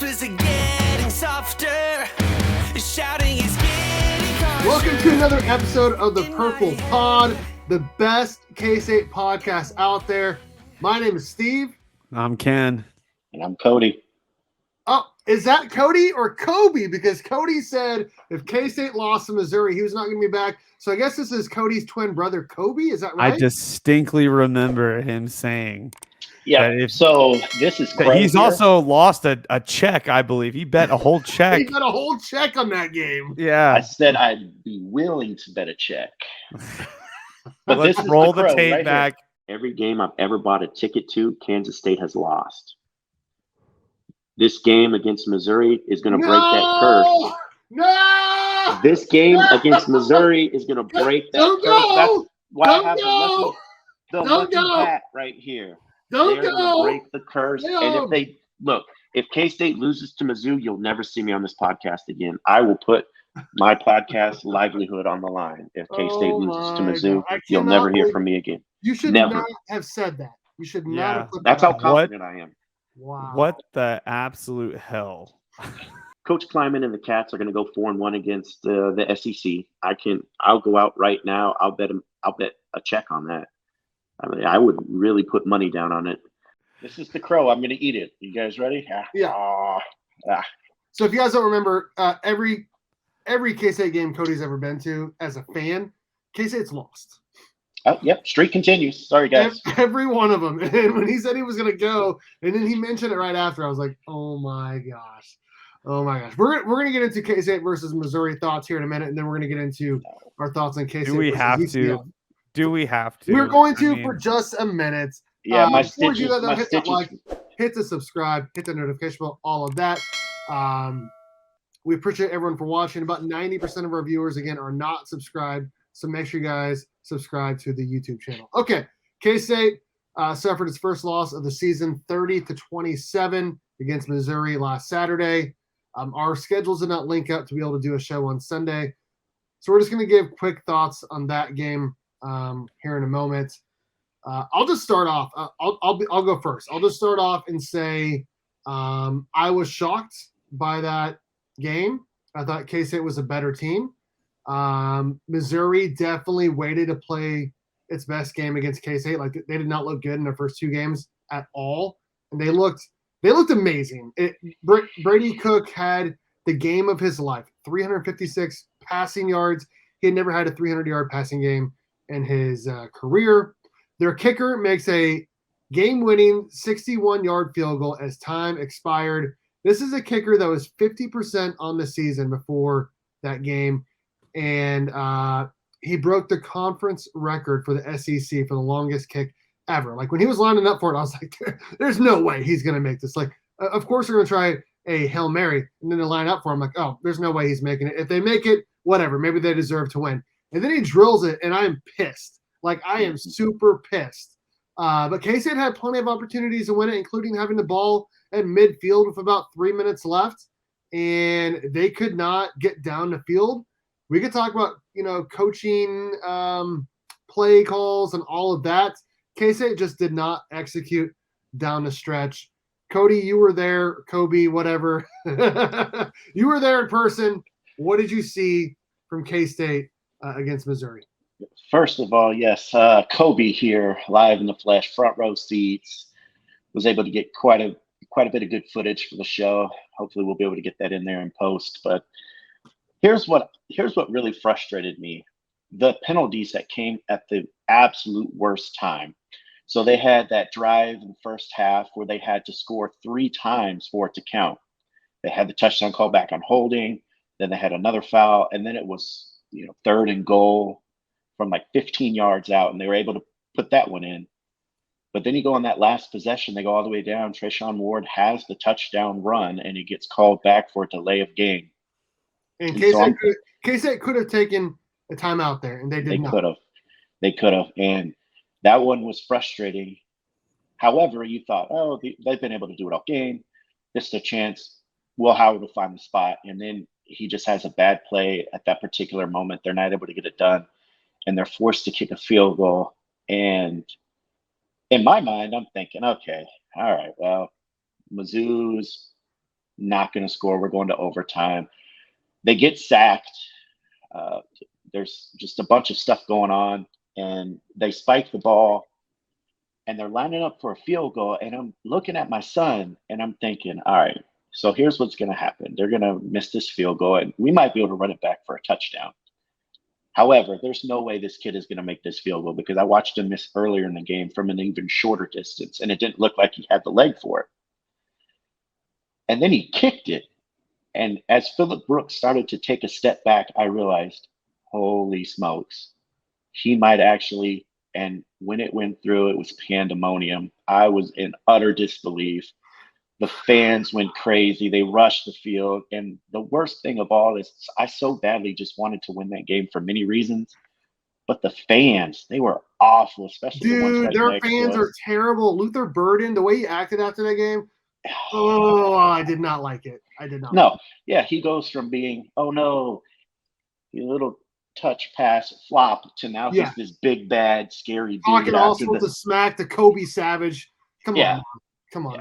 whispers are getting softer. Shouting is getting harsher. Welcome to another episode of the Purple Pod, the best K-State podcast out there. My name is Steve. I'm Ken. And I'm Cody. Oh, is that Cody or Kobe? Because Cody said if K-State lost to Missouri, he was not going to be back. So I guess this is Cody's twin brother, Kobe. Is that right? I distinctly remember him saying. Yeah, so this is crazy. He's also lost a check, I believe. He bet a whole check. He got a whole check on that game. Yeah. I said I'd be willing to bet a check. But let's roll the tape right back. Here. Every game I've ever bought a ticket to, Kansas State has lost. This game against Missouri is going to break that curse. No! This game against Missouri is going to break that curse. That's why I have the lucky hat right here. They're going to break the curse. And if K-State loses to Mizzou, you'll never see me on this podcast again. I will put my podcast livelihood on the line. If K-State loses to Mizzou, you'll never hear from me again. You should not have said that. You should not have put that. That's how confident I am. Wow. What the absolute hell? Coach Kleiman and the Cats are going to go 4-1 against the SEC. I'll go out right now. I'll bet a check on that. I mean, I would really put money down on it. This is the crow. I'm going to eat it. You guys ready? Yeah. So if you guys don't remember, every K-State game Cody's ever been to as a fan, K-State's lost. Oh, yep. Streak continues. Sorry, guys. Every one of them. And when he said he was going to go, and then he mentioned it right after, I was like, oh my gosh. We're going to get into K-State versus Missouri thoughts here in a minute, and then we're going to get into our thoughts on K-State. Do we have to? Do we have to? We're going to for just a minute. Yeah, before we do that, though, hit that like, hit the subscribe, hit the notification bell, all of that. We appreciate everyone for watching. About 90% of our viewers, again, are not subscribed. So make sure you guys subscribe to the YouTube channel. Okay, K-State suffered its first loss of the season, 30-27 against Missouri last Saturday. Our schedules did not link up to be able to do a show on Sunday. So we're just going to give quick thoughts on that game here in a moment. I'll just start off. I'll go first. I'll just start off and say I was shocked by that game. I thought K-State was a better team. Missouri definitely waited to play its best game against K-State. Like, they did not look good in their first two games at all, and they looked amazing. Brady Cook had the game of his life, 356 passing yards. He had never had a 300-yard passing game in his career. Their kicker makes a game-winning 61-yard field goal as time expired. This is a kicker that was 50% on the season before that game, and he broke the conference record for the SEC for the longest kick ever. Like, when he was lining up for it, I was like, there's no way he's going to make this. Like, of course they're going to try a Hail Mary, and then they line up for him. Like, oh, there's no way he's making it. If they make it, whatever. Maybe they deserve to win. And then he drills it, and I am pissed. Like, I am super pissed. But K-State had plenty of opportunities to win it, including having the ball at midfield with about 3 minutes left, and they could not get down the field. We could talk about, coaching, play calls, and all of that. K-State just did not execute down the stretch. Cody, you were there. Kobe, whatever. You were there in person. What did you see from K-State against Missouri? First of all, yes, Kobe here, live in the flesh, front row seats. Was able to get quite a bit of good footage for the show. Hopefully, we'll be able to get that in there in post. But here's what really frustrated me: the penalties that came at the absolute worst time. So they had that drive in the first half where they had to score 3 times for it to count. They had the touchdown call back on holding, then they had another foul, and then it was 3rd and goal from like 15 yards out, and they were able to put that one in. But then you go on that last possession, they go all the way down. Treshaun Ward has the touchdown run, and he gets called back for a delay of game. And K-State could have taken a timeout there, and they did not. They could have. And that one was frustrating. However, you thought, oh, they've been able to do it all game. This is a chance. Will Howard will find the spot. And then he just has a bad play at that particular moment. They're not able to get it done, and they're forced to kick a field goal. And in my mind, I'm thinking, okay, all right, well, Mizzou's not going to score. We're going to overtime. They get sacked. There's just a bunch of stuff going on, and they spike the ball, and they're lining up for a field goal. And I'm looking at my son, and I'm thinking, all right, so here's what's going to happen. They're going to miss this field goal, and we might be able to run it back for a touchdown. However, there's no way this kid is going to make this field goal because I watched him miss earlier in the game from an even shorter distance, and it didn't look like he had the leg for it. And then he kicked it. And as Phillip Brooks started to take a step back, I realized, holy smokes, he might actually, and when it went through, it was pandemonium. I was in utter disbelief. The fans went crazy. They rushed the field. And the worst thing of all is I so badly just wanted to win that game for many reasons. But the fans, they were awful, especially the ones right their next fans to us. are terrible. Luther Burden, the way he acted after that game, I did not like it. I did not. No, yeah, he goes from being, oh no, you little touch pass flop to now he's this big bad scary dude. Talking all sorts of smack to Kobe Savage. Come on,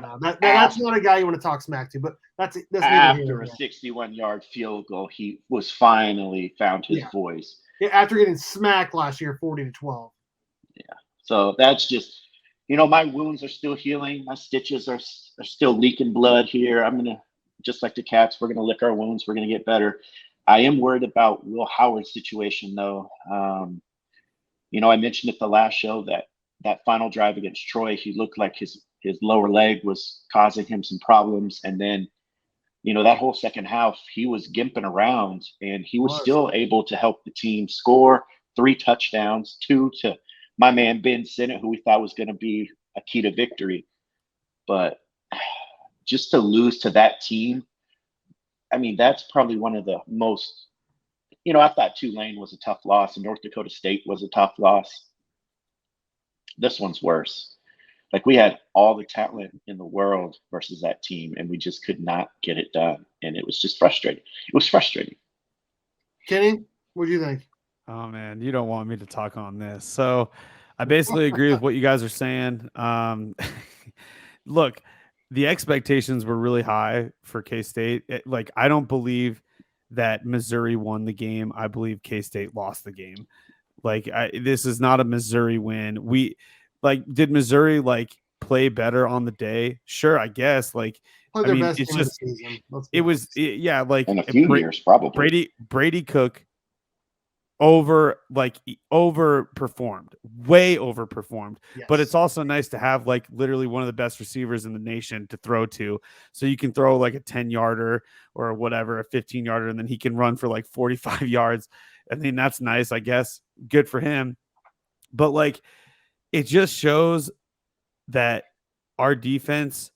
now. That's not a guy you want to talk smack to. But that's after a 61-yard field goal, he was finally found his voice. Yeah, after getting smacked last year, 40-12. Yeah, so that's just, my wounds are still healing. My stitches are still leaking blood here. I'm gonna, just like the Cats, we're gonna lick our wounds. We're gonna get better. I am worried about Will Howard's situation, though. I mentioned at the last show that final drive against Troy, he looked like his lower leg was causing him some problems. And then, that whole second half, he was gimping around, and he was still able to help the team score 3 touchdowns, 2 to my man Ben Sinnott, who we thought was going to be a key to victory. But just to lose to that team, I mean, that's probably one of the most, I thought Tulane was a tough loss and North Dakota State was a tough loss. This one's worse. Like, we had all the talent in the world versus that team, and we just could not get it done. And it was just frustrating. It was frustrating. Kenny, what do you think? Oh, man, you don't want me to talk on this. So I basically agree with what you guys are saying. Look, the expectations were really high for K-State. I don't believe that Missouri won the game. I believe K-State lost the game. This is not a Missouri win. Did Missouri play better on the day? Sure, I guess. It's just it was in a few years probably. Brady Cook overperformed, way overperformed. Yes. But it's also nice to have literally one of the best receivers in the nation to throw to, so you can throw a 10-yarder or whatever, a 15-yarder, and then he can run for 45 yards. I mean, that's nice, I guess. Good for him. But it just shows that our defense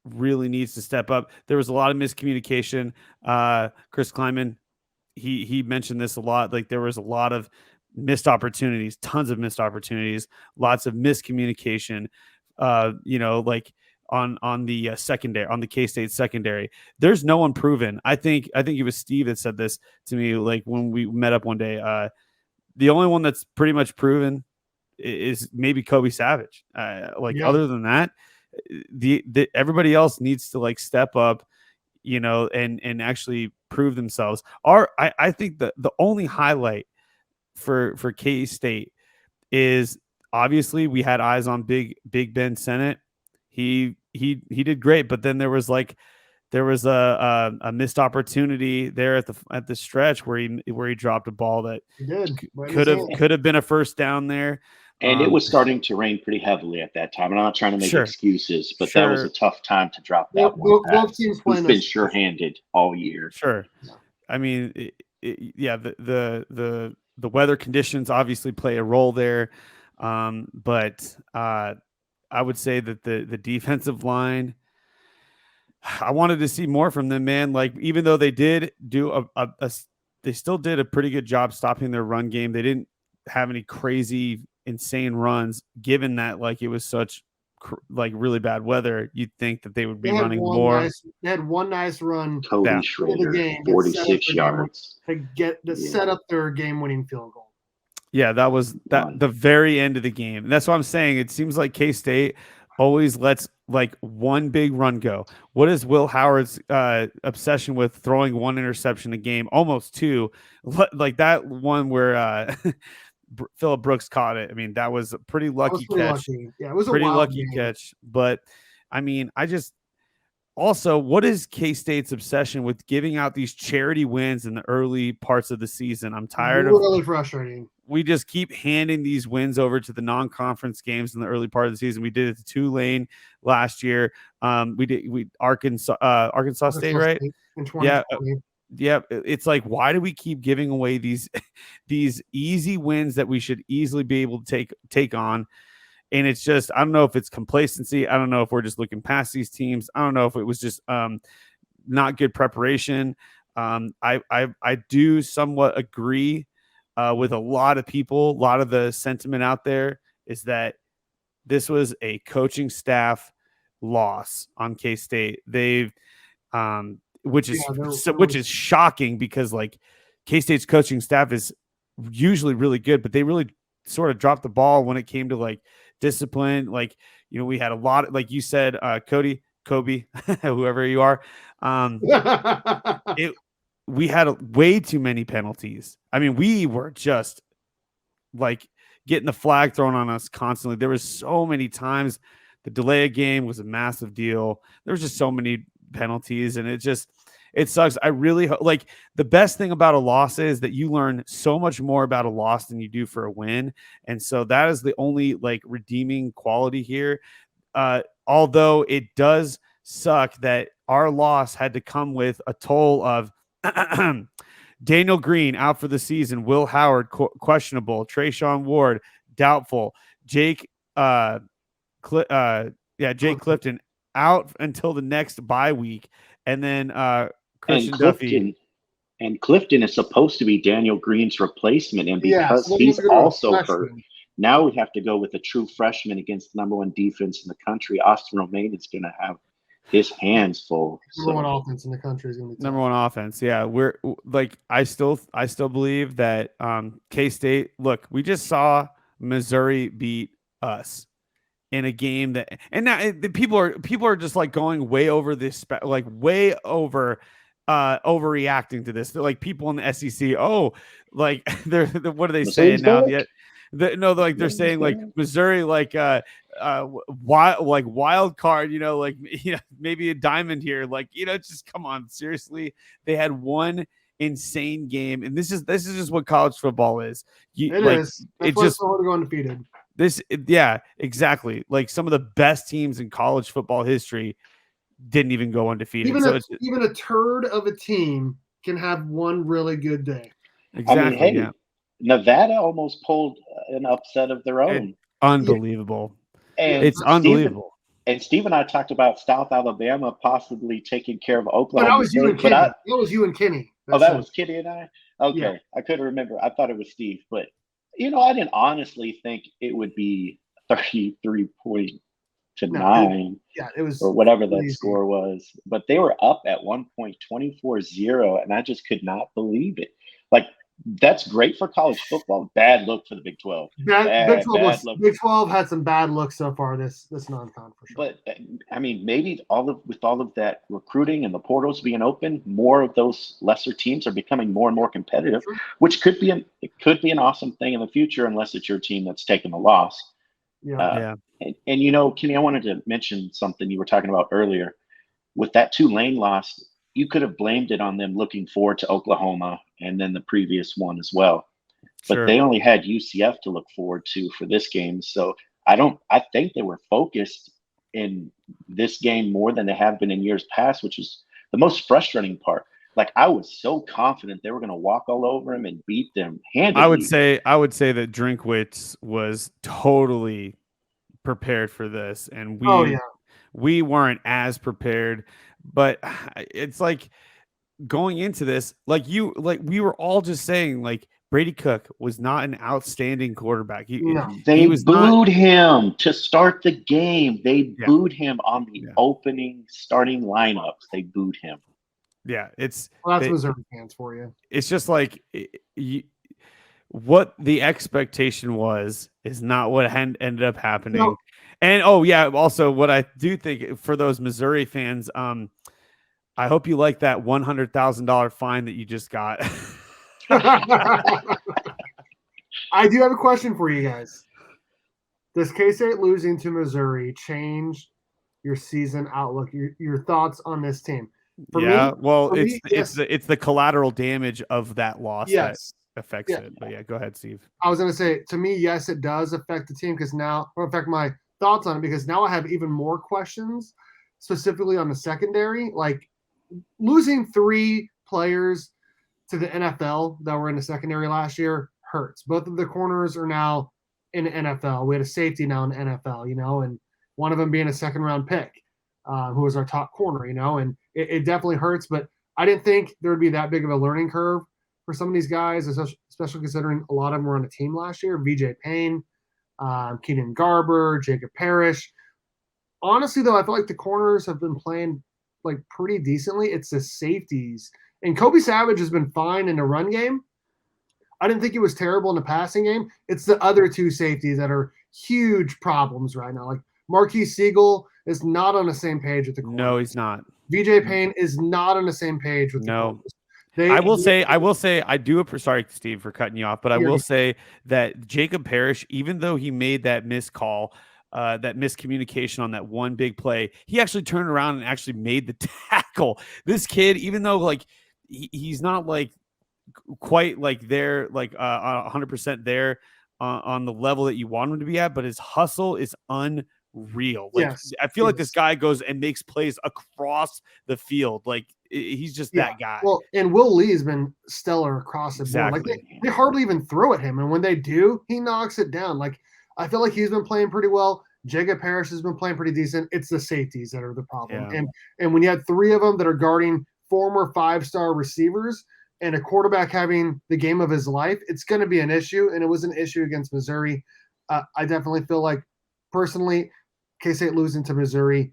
really needs to step up. There was a lot of miscommunication. Chris Kleiman, he mentioned this a lot. There was a lot of missed opportunities, tons of missed opportunities, lots of miscommunication. On the secondary, on the K-State secondary, there's no one proven. I think it was Steve that said this to me when we met up one day. The only one that's pretty much proven is maybe Kobe Savage. Other than that, the everybody else needs to step up, and actually prove themselves. I think the only highlight for K-State is obviously we had eyes on Big Ben Sinnott. He did great, but then there was a missed opportunity there at the stretch where he dropped a ball that could have been a first down there. And it was starting to rain pretty heavily at that time. And I'm not trying to make excuses, but that was a tough time to drop that one. Both teams playing been sure-handed all year. Sure. I mean, the weather conditions obviously play a role there, but I would say that the defensive line, I wanted to see more from them, man. Even though they did do they still did a pretty good job stopping their run game. They didn't have any crazy, insane runs, given that it was such really bad weather. You'd think that they would be running more. They had one nice run. Cody Schrader, 46 yards to set up their game-winning field goal. Yeah, that was the very end of the game. And that's what I'm saying. It seems like K-State always lets like one big run go. What is Will Howard's obsession with throwing one interception a game, almost two, like that one where Phillip Brooks caught it. I mean, that was a pretty lucky catch. Lucky. Yeah, it was pretty a wild lucky game. catch. But I mean, also, what is K-State's obsession with giving out these charity wins in the early parts of the season? I'm tired of really frustrating. We just keep handing these wins over to the non-conference games in the early part of the season. We did it to Tulane last year. We Arkansas State, right? In 2020. Yeah. It's like, why do we keep giving away these easy wins that we should easily be able to take on? And it's just, I don't know if it's complacency. I don't know if we're just looking past these teams. I don't know if it was just not good preparation. I do somewhat agree with a lot of people. A lot of the sentiment out there is that this was a coaching staff loss on K-State. They've, which is shocking because like K-State's coaching staff is usually really good, but they really sort of dropped the ball when it came to like discipline. Like, we had a lot, like you said, Kobe, whoever you are. We had way too many penalties. I mean, we were just like getting the flag thrown on us constantly. There was so many times the delay of game was a massive deal. There was just so many penalties, and it sucks. I really like the best thing about a loss is that you learn so much more about a loss than you do for a win. And so that is the only like redeeming quality here. Although it does suck that our loss had to come with a toll of Daniel Green out for the season, Will Howard questionable, Trayshawn Ward doubtful, Jake Clifton out until the next bye week, and then Christian Duffy. And Clifton is supposed to be Daniel Green's replacement, and because he's also hurt, now we have to go with a true freshman against the number one defense in the country. Austin Romaine is going to have his hands full. Number one offense in the country is going to be number one offense. Yeah, we're like I still believe that K-State. Look, we just saw Missouri beat us in a game that, and now the people are just like going way over this, like way over overreacting to this. They're like people in the SEC. Oh, like they're what are they saying now? Yet. They're saying like Missouri, like wild card, maybe a diamond here, like, just come on, seriously. They had one insane game, and this is just what college football is. That's just hard to go undefeated. Yeah, exactly. Like some of the best teams in college football history didn't even go undefeated. Even a turd of a team can have one really good day. Exactly. Yeah. Nevada almost pulled an upset of their own. Unbelievable. And it's unbelievable. Steve and I talked about South Alabama possibly taking care of Oklahoma. But that was you and Kenny. That was you and Kenny. That was Kenny and I? Okay. Yeah. I couldn't remember. I thought it was Steve. But, I didn't honestly think it would be 33 to 9. It was, or whatever that score was. But they were up at one point 24-0, and I just could not believe it. Like, that's great for college football. Bad look for the Big 12. Big 12 had some bad looks so far this non-con for sure. But I mean, maybe with all of that recruiting and the portals being open, more of those lesser teams are becoming more and more competitive, which could be an awesome thing in the future, unless it's your team that's taking the loss. And Kenny, I wanted to mention something you were talking about earlier. With that Tulane loss, you could have blamed it on them looking forward to Oklahoma and then the previous one as well. But they only had UCF to look forward to for this game. So I think they were focused in this game more than they have been in years past, which is the most frustrating part. Like, I was so confident they were going to walk all over them and beat them handily. I would say that Drinkwitz was totally prepared for this, and we weren't as prepared. But it's like going into this, we were all just saying, like, Brady Cook was not an outstanding quarterback. They booed him to start the game. They booed him on the opening starting lineups. They booed him. Yeah, that's Missouri fans for you. It's just like what the expectation was is not what ended up happening. And oh yeah, also what I do think for those Missouri fans, I hope you like that $100,000 fine that you just got. I do have a question for you guys. Does K-State losing to Missouri change your season outlook? Your thoughts on this team? It's the collateral damage of that loss that affects it. But yeah, go ahead, Steve. I was going to say, to me, yes, it does affect the team because now, or affect my thoughts on it because now I have even more questions, specifically on the secondary. Like losing 3 players to the NFL that were in the secondary last year hurts. Both of the corners are now in the NFL. We had a safety now in the NFL, and one of them being a second-round pick, who was our top corner, and it definitely hurts. But I didn't think there would be that big of a learning curve for some of these guys, especially considering a lot of them were on a team last year. VJ Payne, Keenan Garber, Jacob Parrish. Honestly, though, I feel like the corners have been playing like pretty decently. It's the safeties. And Kobe Savage has been fine in the run game. I didn't think he was terrible in the passing game. It's the other 2 safeties that are huge problems right now. Like Marquise Siegel is not on the same page with the corners. No, he's not. VJ Payne is not on the same page with the corners. I will say, I do. Sorry, Steve, for cutting you off, but I will say that Jacob Parrish, even though he made that missed call, that miscommunication on that one big play, he actually turned around and actually made the tackle. This kid, even though like he's not like quite like there, like 100% there on the level that you want him to be at, but his hustle is unreal. Like I feel like this guy goes and makes plays across the field. Like he's just that guy. Well, and Will Lee has been stellar across the board. Like they hardly even throw at him, and when they do, he knocks it down. Like I feel like he's been playing pretty well. Jacob Parrish has been playing pretty decent. It's the safeties that are the problem. Yeah. And when you have 3 of them that are guarding former 5-star receivers and a quarterback having the game of his life, it's going to be an issue. And it was an issue against Missouri. I definitely feel like, personally, K-State losing to Missouri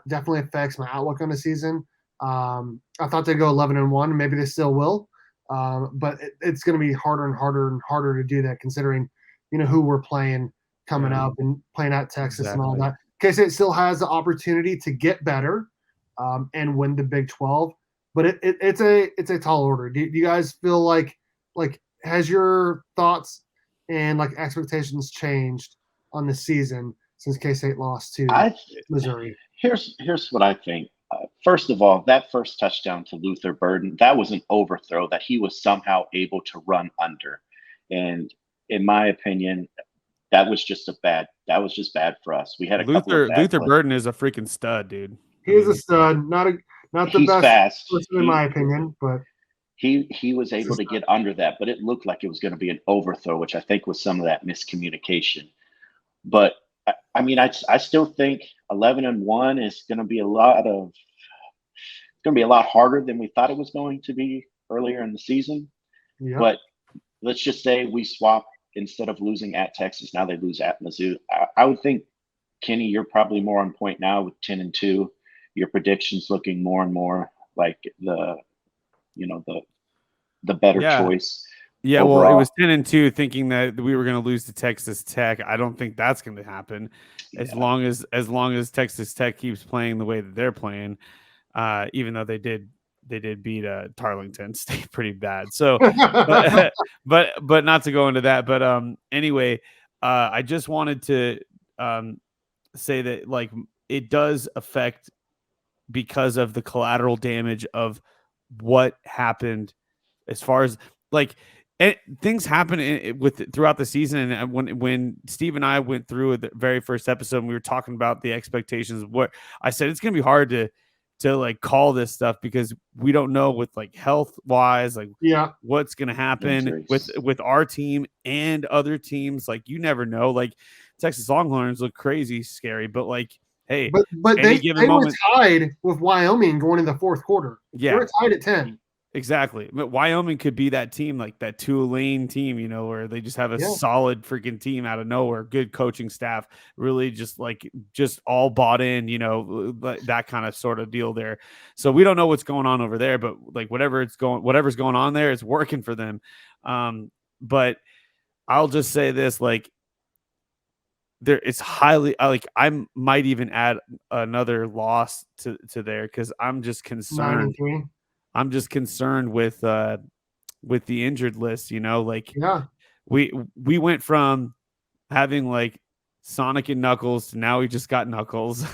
definitely affects my outlook on the season. I thought they'd go 11-1. Maybe they still will. But it's going to be harder and harder and harder to do that, considering who we're playing coming up and playing at Texas and all that. K-State still has the opportunity to get better and win the Big 12, but it's a tall order. Do you guys feel like has your thoughts and like expectations changed on the season since K-State lost to Missouri? Here's what I think. First of all, that first touchdown to Luther Burden, that was an overthrow that he was somehow able to run under. And in my opinion, that was just bad for us. We had a Luther Burden is a freaking stud, dude. He is a stud, not the best person in my opinion, but he was able to get under that, but it looked like it was going to be an overthrow, which I think was some of that miscommunication. But I mean, I still think 11-1 is going to be a lot harder than we thought it was going to be earlier in the season. Yeah. But let's just say we swap. Instead of losing at Texas, now they lose at Mizzou. I would think, Kenny, you're probably more on point now with 10-2. Your predictions looking more and more like the better choice. Yeah, overall. Well, it was 10-2, thinking that we were going to lose to Texas Tech. I don't think that's going to happen as long as Texas Tech keeps playing the way that they're playing. Even though they did beat Tarleton State pretty bad. So, but not to go into that. But anyway, I just wanted to say that like it does affect because of the collateral damage of what happened as far as like things happen throughout the season. And when Steve and I went through the very first episode, and we were talking about the expectations of what I said, it's going to be hard to like call this stuff because we don't know with like health wise, like what's going to happen with our team and other teams. Like you never know. Like Texas Longhorns look crazy scary, but like, hey, but they were tied with Wyoming going in the fourth quarter. Yeah, they were tied at 10. Exactly. But Wyoming could be that team, like that Tulane team, where they just have a solid freaking team out of nowhere, good coaching staff, really just all bought in, that kind of sort of deal there. So we don't know what's going on over there, but like whatever's going on there, it's working for them. But I'll just say this, like there it's highly like I might even add another loss to there because I'm just concerned. 9-3. I'm just concerned with the injured list. Like Yeah. we went from having like Sonic and Knuckles to now we just got Knuckles.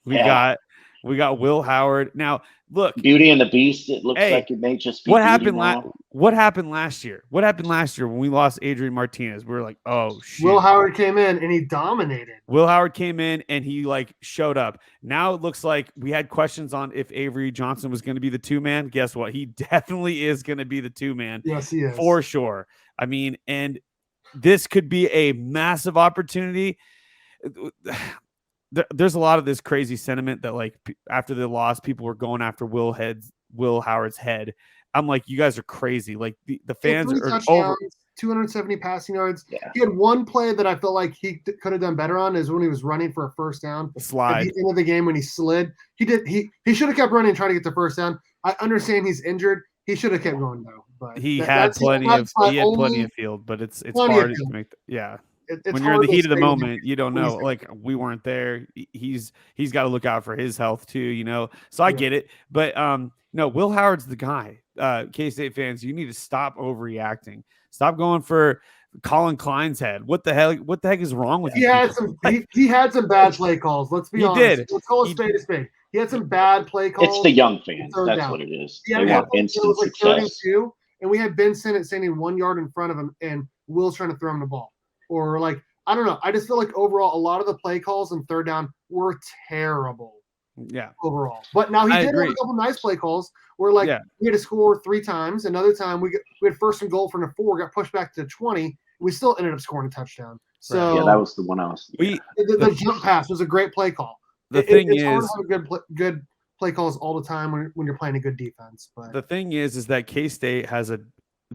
we got Will Howard. Now look, Beauty and the Beast. It looks like it may just be what Beauty happened now. What happened last year? What happened last year when we lost Adrian Martinez? We were like, oh shit. Will Howard came in and he dominated. Will Howard came in and he like showed up. Now it looks like we had questions on if Avery Johnson was going to be the 2-man. Guess what? He definitely is going to be the 2-man. Yes, he is. For sure. I mean, and this could be a massive opportunity. There's a lot of this crazy sentiment that like after the loss, people were going after Will Howard's head. I'm like, you guys are crazy. Like the fans are over 270 passing yards. Yeah. He had one play that I felt like he could have done better on is when he was running for a first down. Slide. At the end of the game when he slid, he should have kept running and trying to get the first down. I understand he's injured. He should have kept going though. But he had plenty of field, but it's hard to make. When you're in the heat of the moment, you don't know. Like we weren't there. He's got to look out for his health too, So I get it, but no, Will Howard's the guy. K-State fans, you need to stop overreacting. Stop going for Colin Klein's head. What the heck is wrong with you? He had some bad play calls. Let's be honest. Did. Let's call a spade a spade. He had some bad play calls. It's the young fans. That's what it is. They want instant success. And we had Ben Sinnott standing 1 yard in front of him, and Will's trying to throw him the ball. Or like, I don't know. I just feel like overall, a lot of the play calls on third down were terrible. Yeah. Overall. But now he did have a couple nice play calls where we had to score 3 times. Another time we had first and goal from the 4, got pushed back to 20. We still ended up scoring a touchdown. So yeah, that was the one I was. The jump pass was a great play call. It's hard to have good play calls all the time when you're playing a good defense. But the thing is that K-State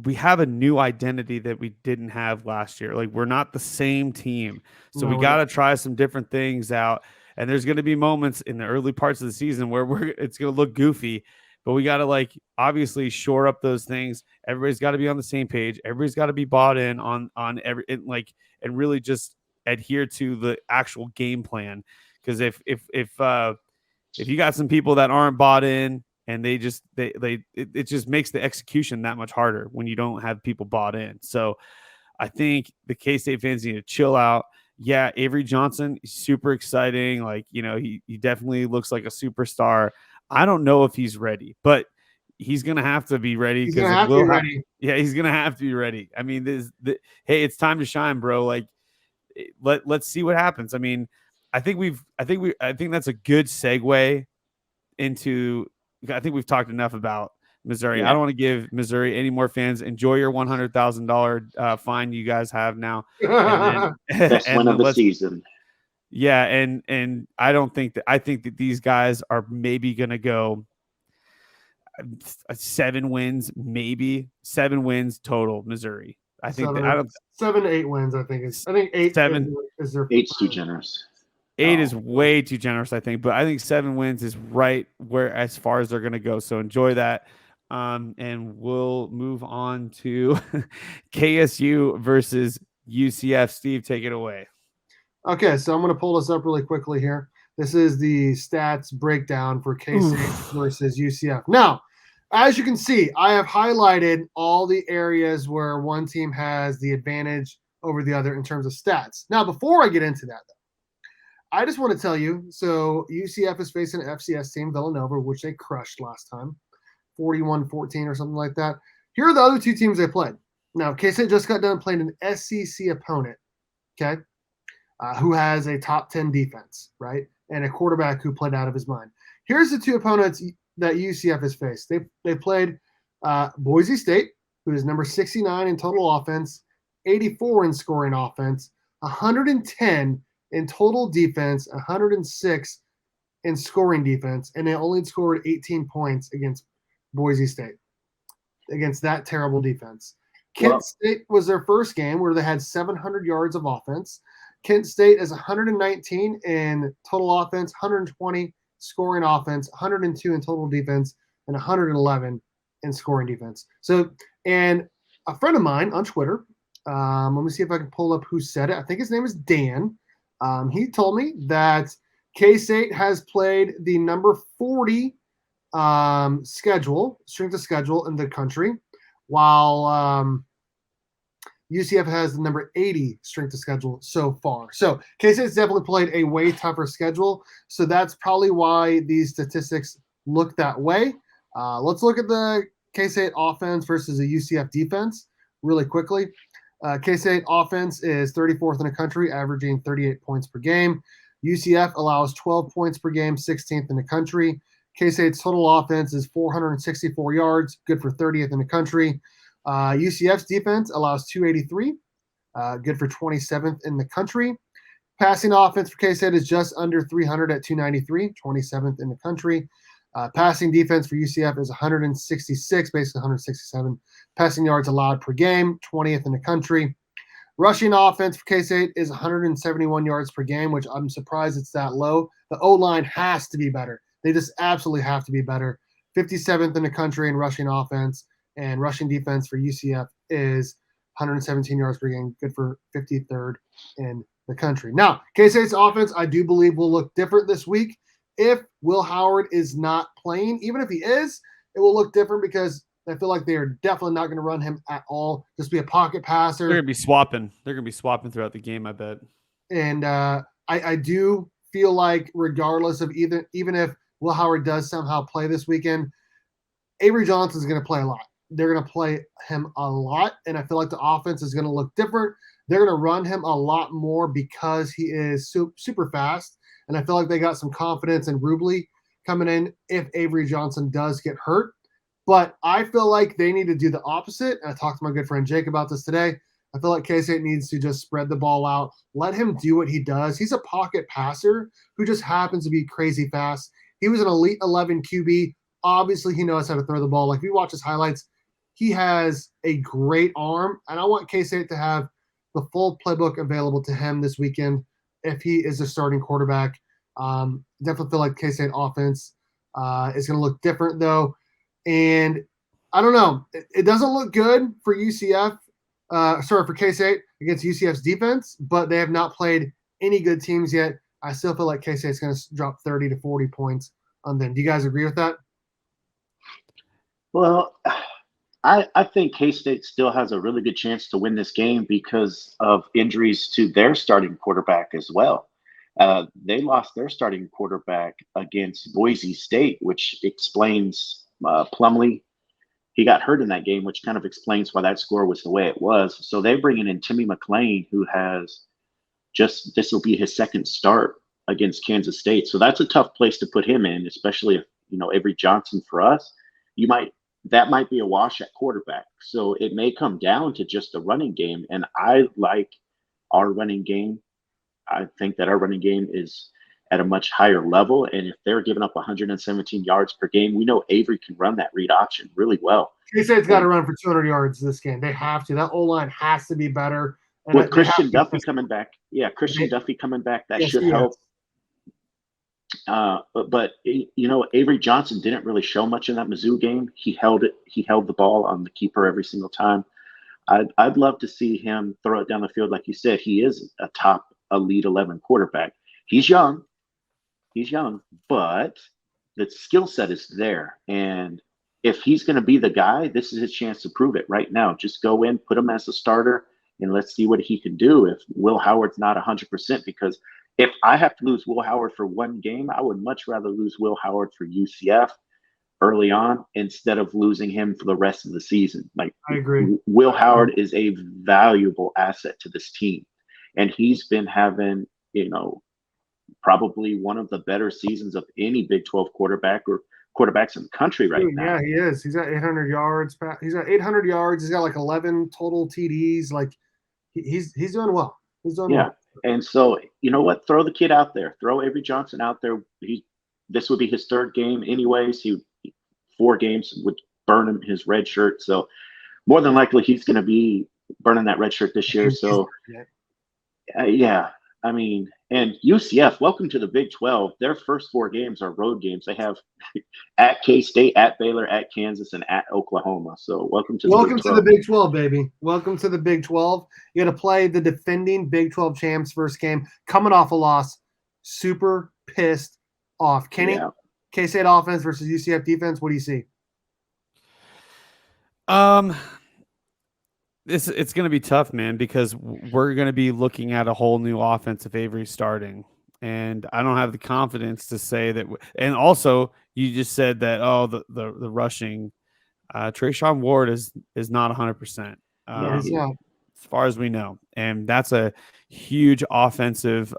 we have a new identity that we didn't have last year. Like we're not the same team. So we got to try some different things out. And there's going to be moments in the early parts of the season where it's going to look goofy, but we got to like obviously shore up those things. Everybody's got to be on the same page. Everybody's got to be bought in on and really just adhere to the actual game plan. Because if you got some people that aren't bought in and it just makes the execution that much harder when you don't have people bought in. So I think the K-State fans need to chill out. Yeah, Avery Johnson, super exciting. Like, he definitely looks like a superstar. I don't know if he's ready, but he's going to have to be ready. He's going to have to be ready. Yeah, he's going to have to be ready. I mean, hey, it's time to shine, bro. Like, let's see what happens. I mean, I think that's a good segue into. I think we've talked enough about Missouri. I don't want to give Missouri any more fans. Enjoy your $100,000 fine you guys have now. Best win of the season. Yeah, and I think that these guys are maybe going to go 7 wins, maybe 7 wins total. Missouri. I think 7 to 8 wins. I think 8. 7 is their 8's too generous. 8 is way too generous, I think, but I think 7 wins is right where as far as they're going to go. So enjoy that. And we'll move on to KSU versus UCF. Steve, take it away. Okay, so I'm going to pull this up really quickly here. This is the stats breakdown for K-State versus UCF. Now, as you can see, I have highlighted all the areas where one team has the advantage over the other in terms of stats. Now, before I get into that, though, I just want to tell you, so UCF is facing an FCS team, Villanova, which they crushed last time, 41-14 or something like that. Here are the other 2 teams they played. Now, K-State just got done playing an SEC opponent, okay, who has a top 10 defense, right, and a quarterback who played out of his mind. Here's the 2 opponents that UCF has faced. They played Boise State, who is number 69 in total offense, 84 in scoring offense, 110 in total defense, 106 in scoring defense, and they only scored 18 points against Boise State, against that terrible defense. Kent State was their first game where they had 700 yards of offense. Kent State is 119 in total offense, 120 scoring offense, 102 in total defense, and 111 in scoring defense. So, and a friend of mine on Twitter, let me see if I can pull up who said it. I think his name is Dan. He told me that K-State has played the number 40 strength of schedule in the country, while UCF has the number 80 strength of schedule so far. So K-State's definitely played a way tougher schedule. So that's probably why these statistics look that way. Let's look at the K-State offense versus the UCF defense really quickly. K-State offense is 34th in the country, averaging 38 points per game. UCF allows 12 points per game, 16th in the country. K-State's total offense is 464 yards, good for 30th in the country. UCF's defense allows 283, good for 27th in the country. Passing offense for K-State is just under 300 at 293, 27th in the country. Passing defense for UCF is 166, basically 167 passing yards allowed per game, 20th in the country. Rushing offense for K-State is 171 yards per game, which I'm surprised it's that low. The O-line has to be better. They just absolutely have to be better. 57th in the country in rushing offense, and rushing defense for UCF is 117 yards per game, good for 53rd in the country. Now, K-State's offense, I do believe, will look different this week. If Will Howard is not playing, even if he is, it will look different because I feel like they are definitely not going to run him at all. Just be a pocket passer. They're going to be swapping. They're going to be swapping throughout the game, I bet. And I do feel like regardless of even if Will Howard does somehow play this weekend, Avery Johnson is going to play a lot. They're going to play him a lot, and I feel like the offense is going to look different. They're going to run him a lot more because he is super fast. And I feel like they got some confidence in Rubley coming in if Avery Johnson does get hurt. But I feel like they need to do the opposite. I talked to my good friend Jake about this today. I feel like K-State needs to just spread the ball out. Let him do what he does. He's a pocket passer who just happens to be crazy fast. He was an Elite 11 QB. Obviously, he knows how to throw the ball. Like, if you watch his highlights, he has a great arm. And I want K-State to have the full playbook available to him this weekend if he is a starting quarterback. Definitely feel like K-State offense is going to look different, though. And I don't know. It doesn't look good for UCF. For K-State against UCF's defense, but they have not played any good teams yet. I still feel like K-State is going to drop 30 to 40 points on them. Do you guys agree with that? Well, I think K-State still has a really good chance to win this game because of injuries to their starting quarterback as well. They lost their starting quarterback against Boise State, which explains Plumlee. He got hurt in that game, which kind of explains why that score was the way it was. So they're bringing in Timmy McClain, who has this will be his second start against Kansas State. So that's a tough place to put him in, especially if, Avery Johnson for us, that might be a wash at quarterback. So it may come down to just a running game. And I like our running game. I think that our running game is at a much higher level. And if they're giving up 117 yards per game, we know Avery can run that read option really well. K-State's got to run for 200 yards this game. They have to. That O-line has to be better. And with Christian Duffy coming back. Yeah, Duffy coming back, that should help. But Avery Johnson didn't really show much in that Mizzou game. He held the ball on the keeper every single time. I'd love to see him throw it down the field. Like you said, he is a top Elite 11 quarterback. He's young, but the skill set is there. And if he's going to be the guy, this is his chance to prove it right now. Just go in, put him as a starter, and let's see what he can do if Will Howard's not 100%. Because if I have to lose Will Howard for one game, I would much rather lose Will Howard for UCF early on instead of losing him for the rest of the season. Like, I agree. Will Howard is a valuable asset to this team. And he's been having, probably one of the better seasons of any Big 12 quarterback or quarterbacks in the country right now. Yeah, he is. He's got 800 yards. He's got 800 yards. He's got like 11 total TDs. Like, he's doing well. He's doing well. And so, you know what? Throw the kid out there. Throw Avery Johnson out there. This would be his third game anyways. 4 games would burn him his red shirt. So more than likely he's going to be burning that red shirt this year. So, I mean, and UCF, welcome to the Big 12. Their first 4 games are road games. They have at K-State, at Baylor, at Kansas, and at Oklahoma. So welcome to the Big 12. Welcome to the Big 12, baby. Welcome to the Big 12. You got to play the defending Big 12 champs first game, coming off a loss. Super pissed off. Kenny, Yeah. K-State offense versus UCF defense. What do you see? It's going to be tough, man, because we're going to be looking at a whole new offense if Avery's starting, and I don't have the confidence to say that. And also, you just said that the rushing, Trayshawn Ward is not 100%. He's not. As far as we know, and that's a huge offensive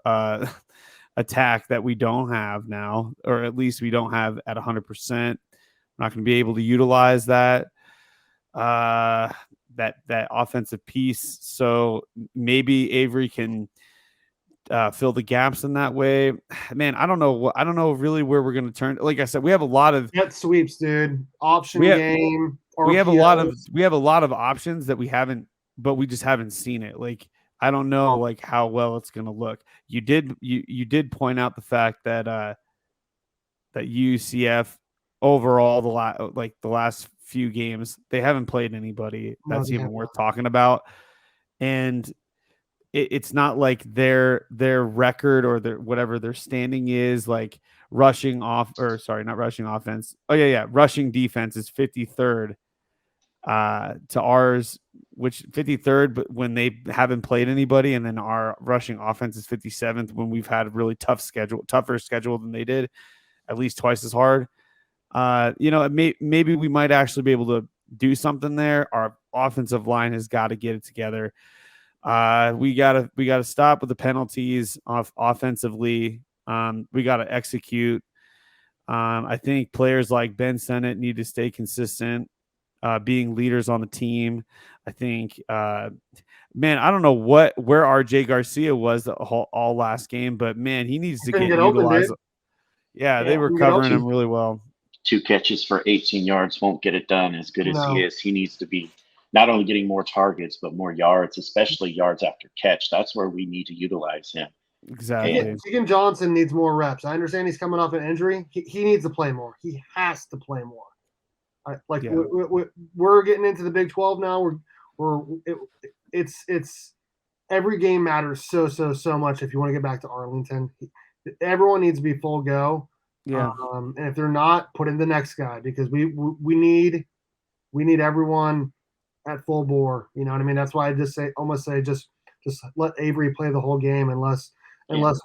attack that we don't have now, or at least we don't have at 100%. We're not going to be able to utilize that. That offensive piece. So maybe Avery can fill the gaps in that way. Man, I don't know. I don't know really where we're going to turn. Like I said, we have a lot of jet sweeps, dude. Option game. We have a lot of options that we haven't, but we just haven't seen it. Like, I don't know like how well it's going to look. You did point out the fact that that UCF overall the last few games they haven't played anybody that's even worth talking about, and it's not like their record or their whatever their standing is like rushing defense is 53rd to ours, which 53rd, but when they haven't played anybody, and then our rushing offense is 57th when we've had a really tougher schedule than they did, at least twice as hard. Maybe we might actually be able to do something there. Our offensive line has got to get it together. We gotta stop with the penalties offensively. We got to execute. I think players like Ben Sennett need to stay consistent, being leaders on the team. I think, man, I don't know where RJ Garcia was all last game, but man, he needs to get utilized. Yeah, they were covering him really well. 2 catches for 18 yards won't get it done as good as he is. He needs to be not only getting more targets, but more yards, especially yards after catch. That's where we need to utilize him. Exactly. Keegan Johnson needs more reps. I understand he's coming off an injury. He needs to play more. He has to play more. We're getting into the Big 12 now. It's every game matters so much if you want to get back to Arlington. Everyone needs to be full go. Yeah. And if they're not, put in the next guy, because we need everyone at full bore. You know what I mean? That's why I just let Avery play the whole game, unless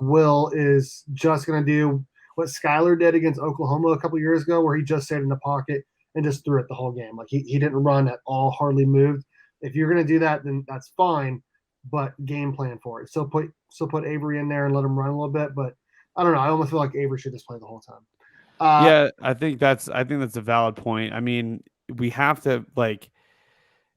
Will is just going to do what Skyler did against Oklahoma a couple years ago, where he just stayed in the pocket and just threw it the whole game. Like he didn't run at all, hardly moved. If you're going to do that, then that's fine, but game plan for it. So put Avery in there and let him run a little bit, but I don't know. I almost feel like Avery should just play the whole time. Yeah, I think that's a valid point. I mean, we have to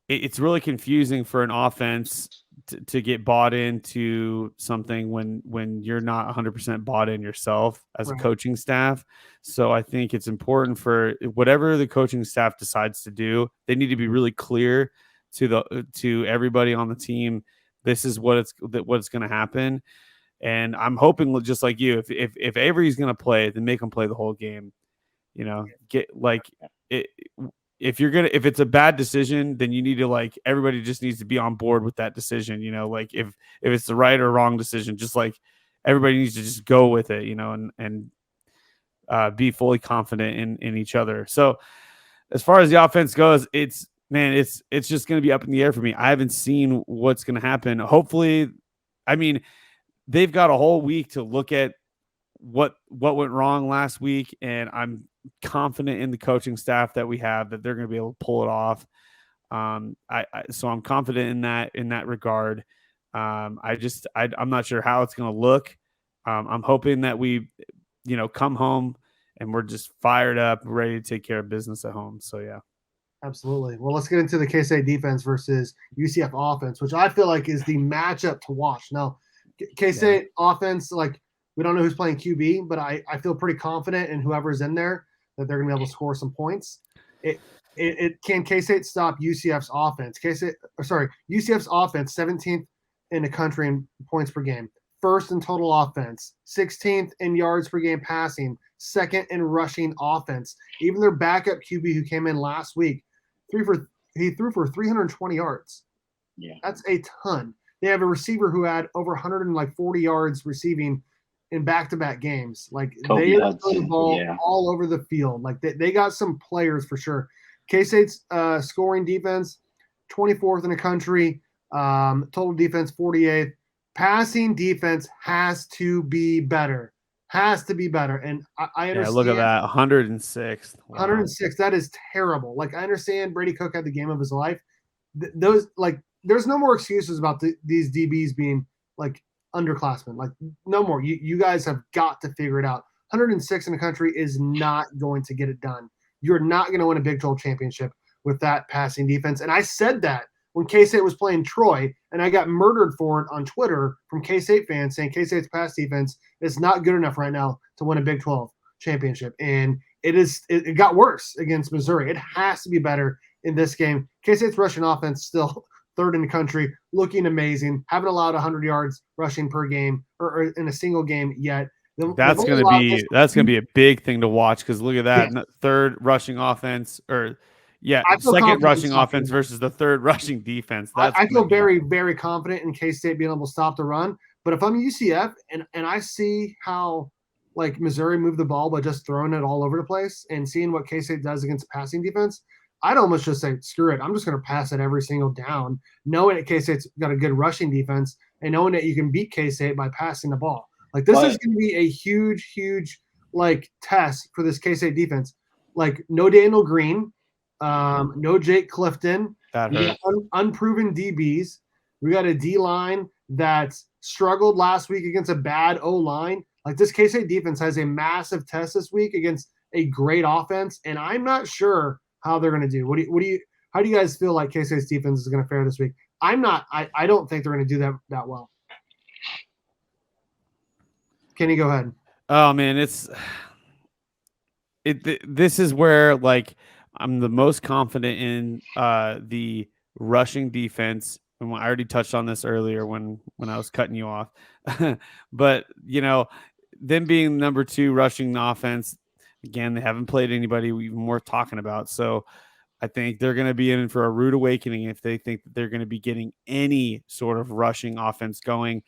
it's really confusing for an offense to get bought into something when you're not 100% bought in yourself as a coaching staff. So I think it's important for whatever the coaching staff decides to do, they need to be really clear to everybody on the team. This is what's going to happen. And I'm hoping, just like you, if Avery's going to play, then make him play the whole game. If it's a bad decision, then you need to everybody just needs to be on board with that decision. If it's the right or wrong decision, just everybody needs to just go with it, and be fully confident in each other. So as far as the offense goes, it's just going to be up in the air for me. I haven't seen what's going to happen. Hopefully, I mean, they've got a whole week to look at what went wrong last week, and I'm confident in the coaching staff that we have that they're going to be able to pull it off. So I'm confident in that regard. I'm not sure how it's going to look. I'm hoping that we, come home and we're just fired up, ready to take care of business at home. So yeah. Absolutely. Well, let's get into the K-State defense versus UCF offense, which I feel like is the matchup to watch. Now, K-State offense, we don't know who's playing QB, but I feel pretty confident in whoever's in there that they're going to be able to score some points. Can K-State stop UCF's offense? UCF's offense, 17th in the country in points per game, first in total offense, 16th in yards per game passing, second in rushing offense. Even their backup QB who came in last week, he threw for 320 yards. Yeah, that's a ton. They have a receiver who had over 140 yards receiving in back-to-back games. Like Kobe they are Hudson, throwing the ball all over the field. Like they got some players for sure. K-State's scoring defense, 24th in the country. Total defense, 48th. Passing defense has to be better. Has to be better. And I understand. Yeah, look at that, 106th. Wow. 106. That is terrible. Like I understand Brady Cook had the game of his life. Those like there's no more excuses about these DBs being like underclassmen. Like no more. You guys have got to figure it out. 106 in the country is not going to get it done. You're not going to win a Big 12 championship with that passing defense. And I said that when K-State was playing Troy, and I got murdered for it on Twitter from K-State fans saying K-State's pass defense is not good enough right now to win a Big 12 championship. And it got worse against Missouri. It has to be better in this game. K-State's rushing offense still third in the country, looking amazing. Haven't allowed 100 yards rushing per game or in a single game yet. That's going to be a big thing to watch because look at that third rushing offense second rushing offense versus the third rushing defense. I feel very, very confident in K-State being able to stop the run. But if I'm UCF and I see how like Missouri moved the ball by just throwing it all over the place and seeing what K-State does against passing defense, I'd almost just say, screw it. I'm just going to pass it every single down, knowing that K-State's got a good rushing defense and knowing that you can beat K-State by passing the ball. Like this is going to be a huge, huge like test for this K-State defense. Like no Daniel Green, no Jake Clifton, unproven DBs. We got a D-line that struggled last week against a bad O-line. Like this K-State defense has a massive test this week against a great offense, and I'm not sure how they're going to do. How do you guys feel like K-State's defense is going to fare this week? I don't think they're going to do that well. Kenny, go ahead. Oh man, this is where like I'm the most confident in the rushing defense. And I already touched on this earlier when I was cutting you off. But, them being number 2 rushing offense, again, they haven't played anybody even worth talking about. So I think they're going to be in for a rude awakening if they think that they're going to be getting any sort of rushing offense going.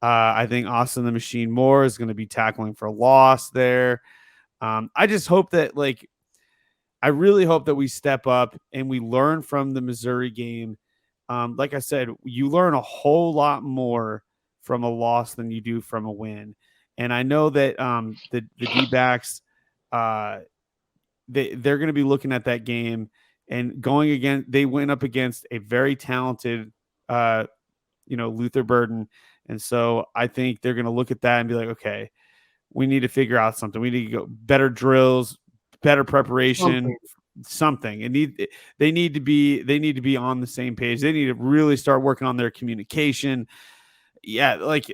I think Austin the Machine Moore is going to be tackling for loss there. I just hope that I really hope that we step up and we learn from the Missouri game. Like I said, you learn a whole lot more from a loss than you do from a win. And I know that the D-backs, they're going to be looking at that game and going again. They went up against a very talented, Luther Burden. And so I think they're going to look at that and be like, okay, we need to figure out something. We need to go better drills, better preparation, something. They need to be on the same page. They need to really start working on their communication. Yeah, like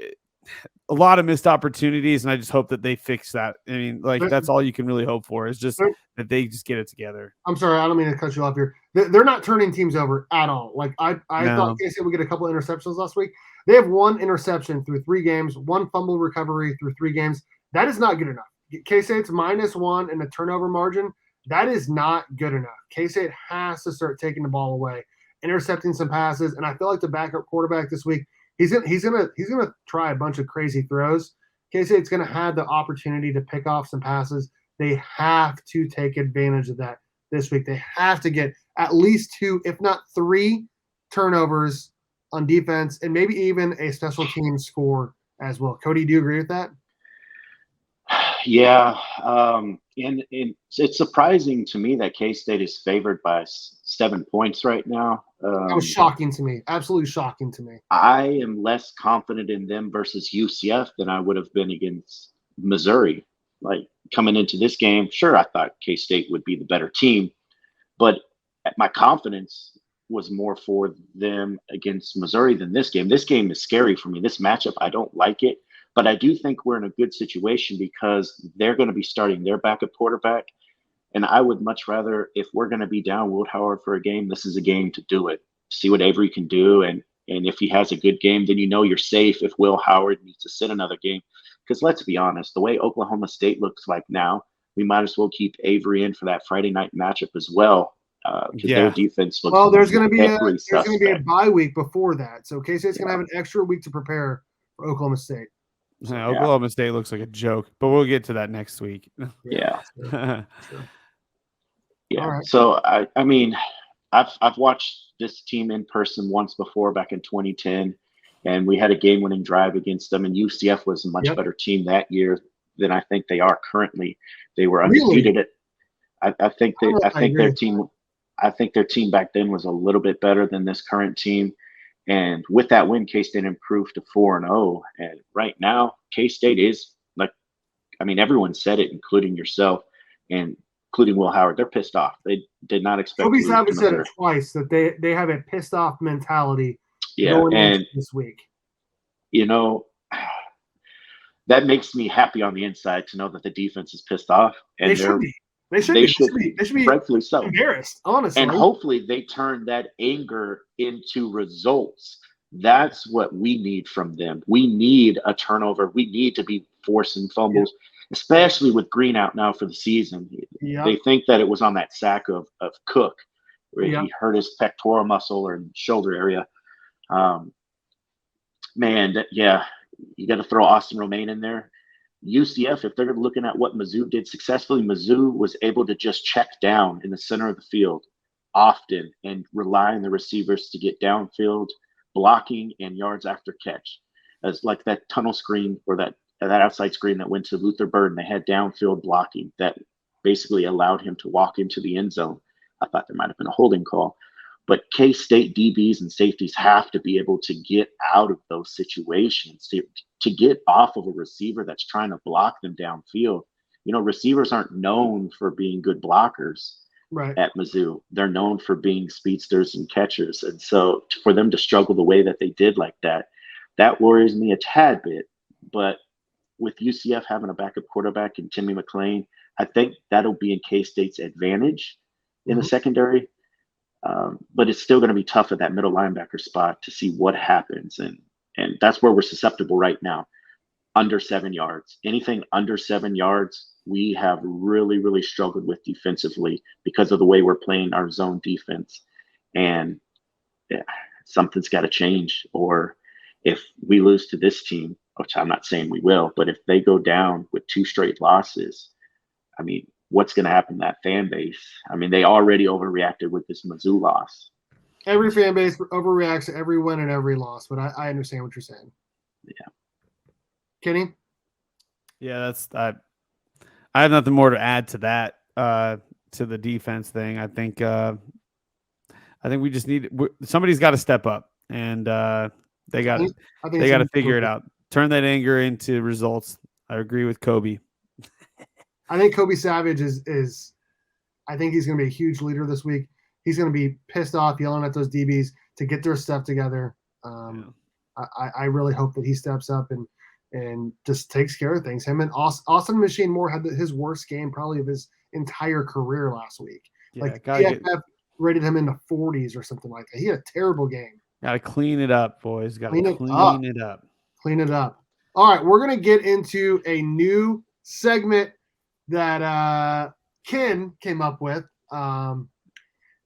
a lot of missed opportunities, and I just hope that they fix that. I mean, that's all you can really hope for is just that they just get it together. I'm sorry, I don't mean to cut you off here. They're not turning teams over at all. Like I thought K-State would get a couple of interceptions last week. They have 1 interception through 3 games, 1 fumble recovery through 3 games. That is not good enough. K-State's -1 in the turnover margin. That is not good enough. K-State has to start taking the ball away, intercepting some passes, and I feel like the backup quarterback this week, he's gonna try a bunch of crazy throws. K-State's gonna have the opportunity to pick off some passes. They have to take advantage of that this week. They have to get at least 2, if not 3, turnovers on defense, and maybe even a special team score as well. Cody, do you agree with that? Yeah, and it's surprising to me that K-State is favored by 7 points right now. That was shocking to me. Absolutely shocking to me. I am less confident in them versus UCF than I would have been against Missouri. Like coming into this game, sure, I thought K-State would be the better team, but my confidence was more for them against Missouri than this game. This game is scary for me. This matchup, I don't like it. But I do think we're in a good situation because they're going to be starting their backup quarterback. And I would much rather, if we're going to be down Will Howard for a game, this is a game to do it. See what Avery can do. And And if he has a good game, then you know you're safe if Will Howard needs to sit another game. Because let's be honest, the way Oklahoma State looks like now, we might as well keep Avery in for that Friday night matchup as well. Because their defense looks there's going to be a suspect. bye week before that, so K-State's going to have an extra week to prepare for Oklahoma State. So, Oklahoma State looks like a joke, but we'll get to that next week. Yeah. Sure. Yeah. Right. So I mean, I've watched this team in person once before back in 2010, and we had a game-winning drive against them. And UCF was a much better team that year than I think they are currently. They were undefeated. I think their team back then was a little bit better than this current team. And with that win, K-State improved to 4-0. And right now, K-State is everyone said it, including yourself and including Will Howard. They're pissed off. They did not expect. Cody Savage said it twice that they have a pissed off mentality. Going into this week. That makes me happy on the inside to know that the defense is pissed off. And they should be. They should be rightfully so. Embarrassed, honestly. And hopefully they turn that anger into results. That's what we need from them. We need a turnover. We need to be forcing fumbles, especially with Green out now for the season. They think that it was on that sack of Cook where he hurt his pectoral muscle or shoulder area. You got to throw Austin Romaine in there. UCF, if they're looking at what Mizzou did successfully, Mizzou was able to just check down in the center of the field often and rely on the receivers to get downfield blocking and yards after catch. As like that tunnel screen or that outside screen that went to Luther Burden, they had downfield blocking that basically allowed him to walk into the end zone. I thought there might have been a holding call. But K-State DBs and safeties have to be able to get out of those situations, to get off of a receiver that's trying to block them downfield. Receivers aren't known for being good blockers at Mizzou. They're known for being speedsters and catchers. And so for them to struggle the way that they did like that worries me a tad bit. But with UCF having a backup quarterback in Timmy McClain, I think that'll be in K-State's advantage in the secondary. But it's still going to be tough at that middle linebacker spot to see what happens. And that's where we're susceptible right now. Under 7 yards. Anything under 7 yards, we have really, really struggled with defensively because of the way we're playing our zone defense. And something's got to change. Or if we lose to this team, which I'm not saying we will, but if they go down with 2 straight losses, what's going to happen to that fan base? They already overreacted with this Mizzou loss. Every fan base overreacts to every win and every loss, but I understand what you're saying. Yeah. Kenny? Yeah, I have nothing more to add to that, to the defense thing. I think we just somebody's got to step up, and they got to figure it out. Turn that anger into results. I agree with Kobe. I think Kobe Savage is I think he's going to be a huge leader this week. He's going to be pissed off, yelling at those DBs to get their stuff together. I really hope that he steps up and just takes care of things. Him and Austin Machine Moore had his worst game probably of his entire career last week. PFF rated him in the 40s or something like that. He had a terrible game. Got to clean it up, boys. Got to clean it up. Clean it up. All right, we're going to get into a new segment that Ken came up with.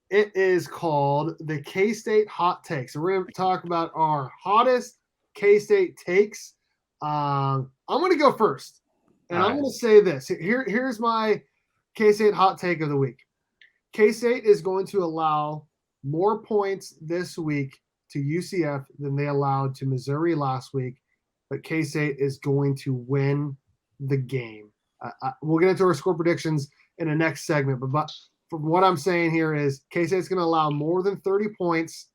It is called the K-State Hot Takes. So we're going to talk about our hottest K-State takes. I'm going to go first, and I'm going to say this. Here's my K-State hot take of the week. K-State is going to allow more points this week to UCF than they allowed to Missouri last week, but K-State is going to win the game. We'll get into our score predictions in the next segment, but from what I'm saying here is K-State's going to allow more than 30 points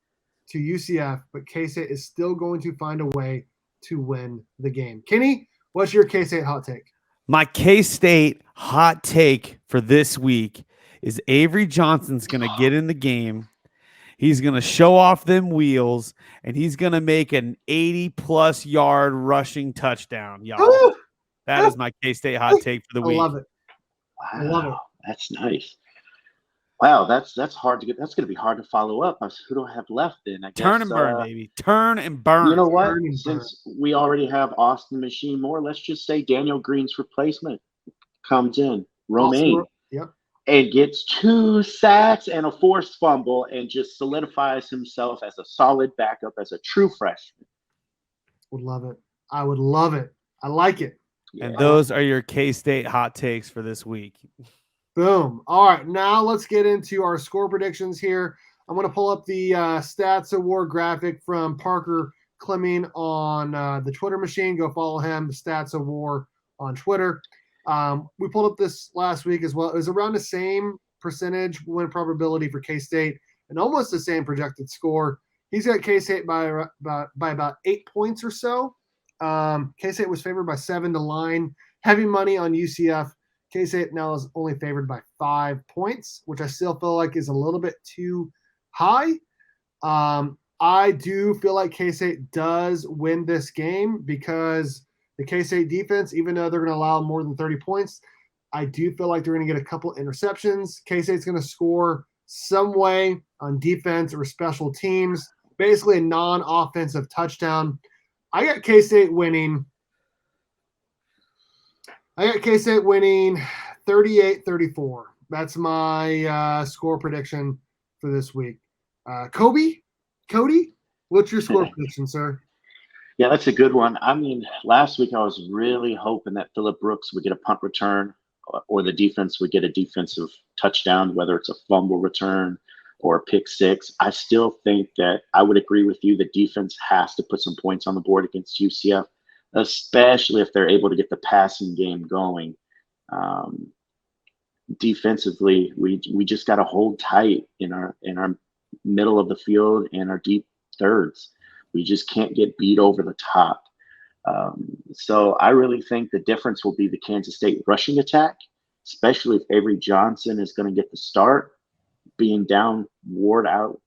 to UCF, but K-State is still going to find a way to win the game. Kenny, what's your K-State hot take? My K-State hot take for this week is Avery Johnson's going to get in the game. He's going to show off them wheels, and he's going to make an 80-plus yard rushing touchdown, y'all. That is my K-State hot take for the week. I love it. Wow, I love it. That's nice. Wow, that's hard to get. That's going to be hard to follow up. Who do I have left then? I Turn guess and burn, baby. Turn and burn. you know what? Turn and burn. Since we already have Austin Machine Moore, let's just say Daniel Green's replacement comes in, Romaine, Yep. and gets 2 sacks and a forced fumble, and just solidifies himself as a solid backup, as a true freshman. Would love it. I would love it. I like it. Yeah. And those are your K-State hot takes for this week. Boom. All right, now let's get into our score predictions here. I'm going to pull up the Stats Award graphic from Parker Clemming on the Twitter machine. Go follow him, Stats Award on Twitter. We pulled up this last week as well. It was around the same percentage win probability for K-State and almost the same projected score. He's got K-State by about 8 points or so. K-State was favored by 7 to line. Heavy money on UCF. K-State now is only favored by 5 points, which I still feel like is a little bit too high. I do feel like K-State does win this game because the K-State defense, even though they're going to allow more than 30 points, I do feel like they're going to get a couple interceptions. K-State's going to score some way on defense or special teams, basically a non-offensive touchdown. I got K-State winning 38-34. That's my score prediction for this week. Cody, what's your score prediction, sir? Yeah, that's a good one. I mean, last week I was really hoping that Phillip Brooks would get a punt return or the defense would get a defensive touchdown, whether it's a fumble return or a pick six. I still think that I would agree with you. The defense has to put some points on the board against UCF, especially if they're able to get the passing game going. Defensively, we just got to hold tight in our middle of the field and our deep thirds. We just can't get beat over the top. So I really think the difference will be the Kansas State rushing attack, especially if Avery Johnson is going to get the start, being down, Ward out,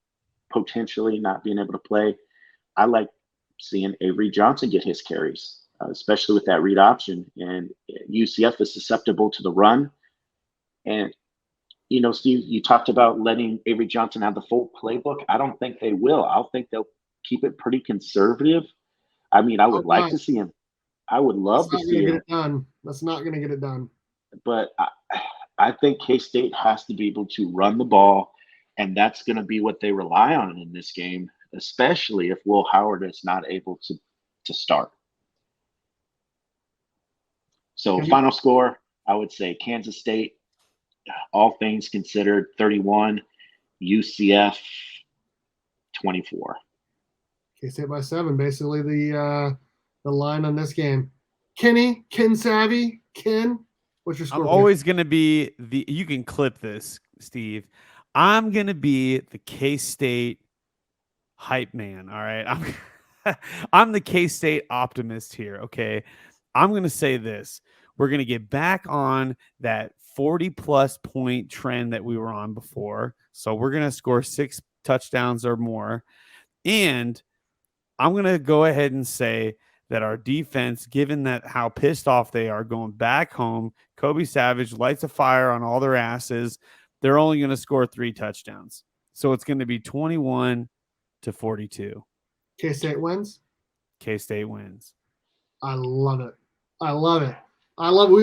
potentially not being able to play. I like seeing Avery Johnson get his carries, especially with that read option. And UCF is susceptible to the run. And, you know, Steve, you talked about letting Avery Johnson have the full playbook. I don't think they will. I'll think they'll keep it pretty conservative. I mean, I would like to see him. I would love to see it done. That's not going to get it done. But I think K-State has to be able to run the ball, and that's going to be what they rely on in this game, especially if Will Howard is not able to start. So final score, I would say Kansas State, all things considered, 31, UCF 24. K-State by 7, basically the line on this game. Ken Savvy, what's your score? I'm always going to be you can clip this, Steve. I'm going to be the K-State hype man. All right. I'm the K-State optimist here. Okay. I'm going to say this. We're going to get back on that 40+ point trend that we were on before. So we're going to score 6 touchdowns or more. And I'm going to go ahead and say that our defense, given that how pissed off they are going back home, Kobe Savage lights a fire on all their asses. They're only going to score 3 touchdowns. So it's going to be 21-42. K-State wins? K-State wins. I love it.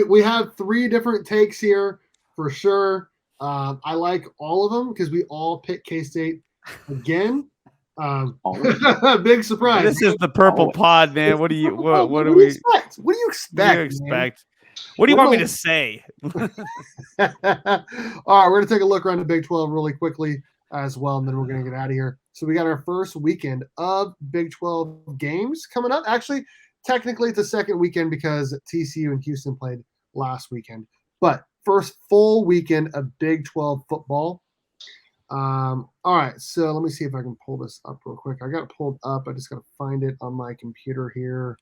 We have 3 different takes here for sure. I like all of them because we all pick K-State again. Big surprise. This is the purple pod, man. What do you expect? What do you expect? What do you want me to say? All right, we're gonna take a look around the Big 12 really quickly as well, and then we're gonna get out of here. So we got our first weekend of Big 12 games coming up. Actually, technically it's the second weekend because TCU and Houston played last weekend. But first full weekend of Big 12 football. All right, so let me see if I can pull this up real quick. I got it pulled up. I just got to find it on my computer here.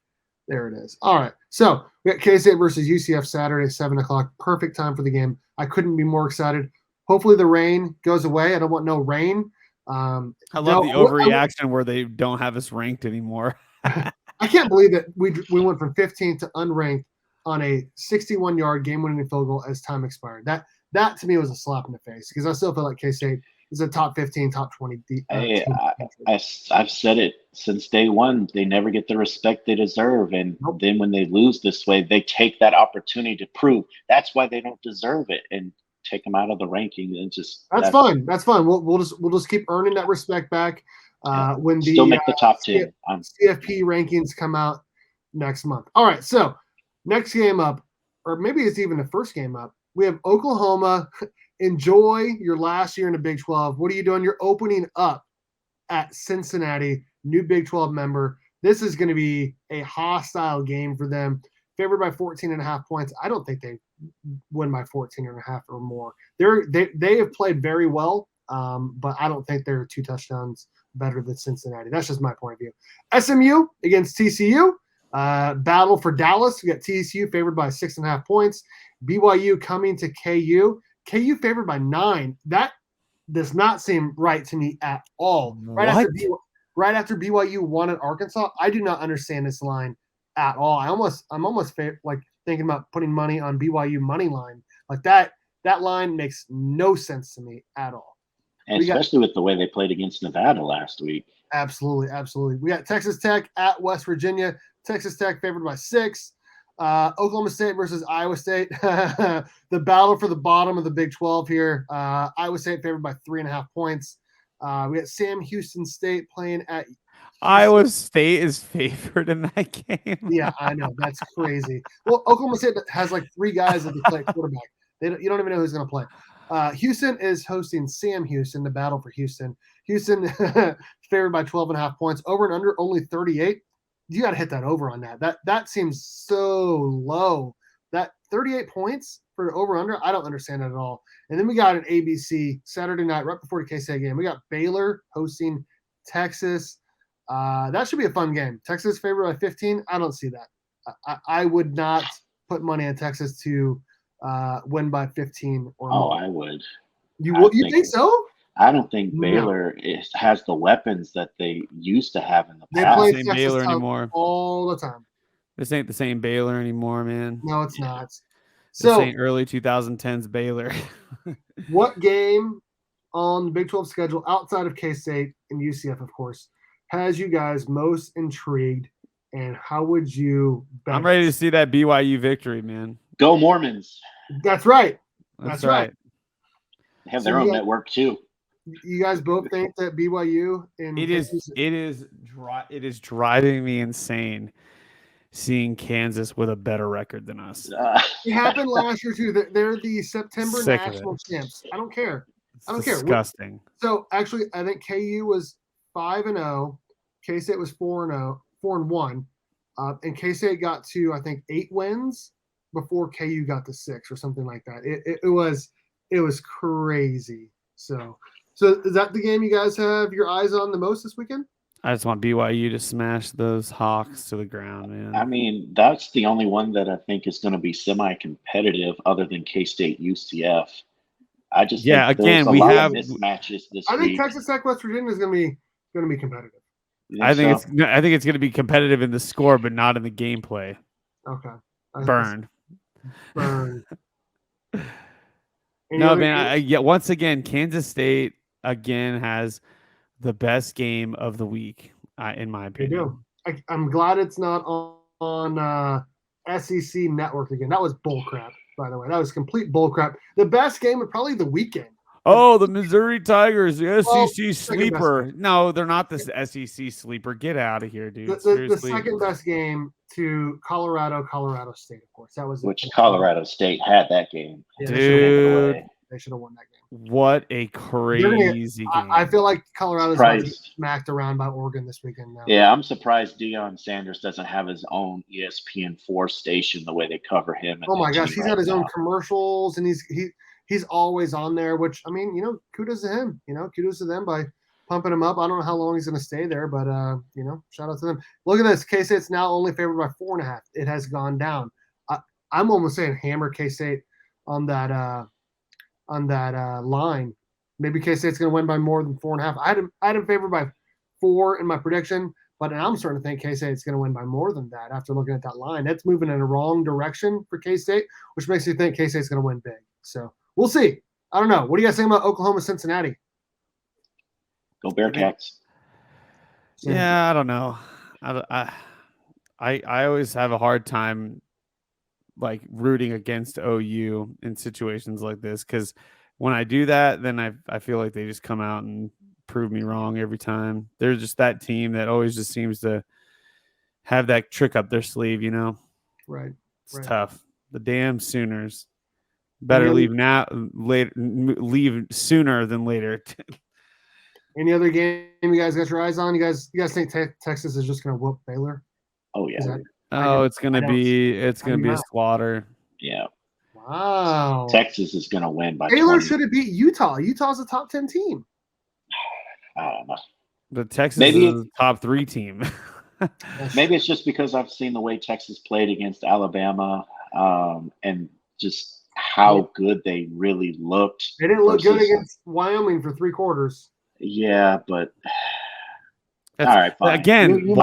There it is. All right, so we got K-State versus UCF Saturday, 7 o'clock. Perfect time for the game. I couldn't be more excited. Hopefully the rain goes away. I don't want no rain. I love the overreaction where they don't have us ranked anymore. I can't believe that we went from 15th to unranked on a 61-yard game-winning field goal as time expired. That to me was a slap in the face because I still feel like K-State is a top 15, top 20 team. I've said it since day one. They never get the respect they deserve, and then when they lose this way, they take that opportunity to prove that's why they don't deserve it and take them out of the ranking. And just that's fine. That's fine. We'll just keep earning that respect back. When still make the top 10. CFP rankings come out next month. All right, so next game up, or maybe it's even the first game up, we have Oklahoma. Enjoy your last year in the Big 12. What are you doing? You're opening up at Cincinnati, new Big 12 member. This is going to be a hostile game for them. Favored by 14.5 points. I don't think they win by 14.5 or more. They have played very well, but I don't think they're 2 touchdowns better than Cincinnati. That's just my point of view. SMU against TCU. Battle for Dallas. We got TCU favored by 6.5 points. BYU coming to KU. KU favored by 9. That does not seem right to me at all. Right after BYU won at Arkansas, I do not understand this line at all. I'm almost like thinking about putting money on BYU money line. Like that line makes no sense to me at all. And especially with the way they played against Nevada last week. Absolutely. We got Texas Tech at West Virginia. Texas Tech favored by 6. Oklahoma State versus Iowa State. The battle for the bottom of the Big 12 here. Iowa State favored by 3.5 points. We got Sam Houston State playing at Iowa State is favored in that game. Yeah, I know. That's crazy. Well, Oklahoma State has like 3 guys that can play quarterback. You don't even know who's going to play. Houston is hosting Sam Houston, the battle for Houston. Houston favored by 12.5 points. Over and under only 38. You got to hit that over on that. That seems so low. That 38 points for the over-under, I don't understand that at all. And then we got an ABC Saturday night right before the K-State game. We got Baylor hosting Texas. That should be a fun game. Texas favored by 15. I don't see that. I would not put money on Texas to win by 15 or more. I would. You think so? I don't think Baylor has the weapons that they used to have in the past. They play Baylor anymore all the time. This ain't the same Baylor anymore, man. No, it's not. So this ain't early 2010s Baylor. What game on the Big 12 schedule outside of K-State and UCF, of course, has you guys most intrigued, and how would you bet? I'm ready to see that BYU victory, man. Go Mormons. That's right. That's right. They have their own network too. You guys both think that BYU and it is driving me insane seeing Kansas with a better record than us. It happened last year too. They're the September national champs. I don't care. I don't care. Disgusting. So actually, I think KU was 5-0. K-State was 4-1, and K-State got to, I think, 8 wins before KU got to 6 or something like that. It was crazy. So is that the game you guys have your eyes on the most this weekend? I just want BYU to smash those Hawks to the ground, man. I mean, that's the only one that I think is going to be semi-competitive other than K-State UCF. I just think again, we have mismatches this week. I think Texas Tech West Virginia is going to be competitive. I think it's going to be competitive in the score, but not in the gameplay. Okay. Burn. No, man. Once again, Kansas State again has the best game of the week, in my opinion. They do. I'm glad it's not on SEC Network again. That was bullcrap, by the way. That was complete bullcrap. The best game of probably the weekend. Oh, the Missouri Tigers, the SEC sleeper. No, they're not the SEC sleeper. Get out of here, dude. The second best game to Colorado State, of course. That was Colorado State had that game. Yeah, dude. They should have won that game. What a crazy game. I feel like Colorado's going to get smacked around by Oregon this weekend now. Yeah, I'm surprised Deion Sanders doesn't have his own ESPN4 station the way they cover him. Oh my gosh, he's got his own commercials, and he's always on there, which, I mean, kudos to him. Kudos to them by pumping him up. I don't know how long he's going to stay there, but, shout out to them. Look at this. K-State's now only favored by 4.5. It has gone down. I'm almost saying hammer K-State on that line. Maybe K-State's going to win by more than 4.5. I had him favored by 4 in my prediction, but I'm starting to think K-State's going to win by more than that after looking at that line. That's moving in the wrong direction for K-State, which makes me think K-State's going to win big. So we'll see. I don't know. What do you guys think about Oklahoma, Cincinnati? Go Bearcats. Yeah, I don't know. I always have a hard time like rooting against OU in situations like this, because when I do that, then I feel like they just come out and prove me wrong every time. They're just that team that always just seems to have that trick up their sleeve, you know. Right. It's tough. The damn Sooners better leave sooner than later. Any other game you guys got your eyes on? You guys think Texas is just going to whoop Baylor? Oh yeah. It's gonna be a slaughter. Yeah. Wow. Texas is gonna win by Baylor 20. should have beat Utah. Utah's a top 10 team. I don't know. But Texas is a top 3 team. Maybe it's just because I've seen the way Texas played against Alabama, and just how good they really looked. They didn't look good against Wyoming for 3 quarters. Yeah, but all right, fine. Again, you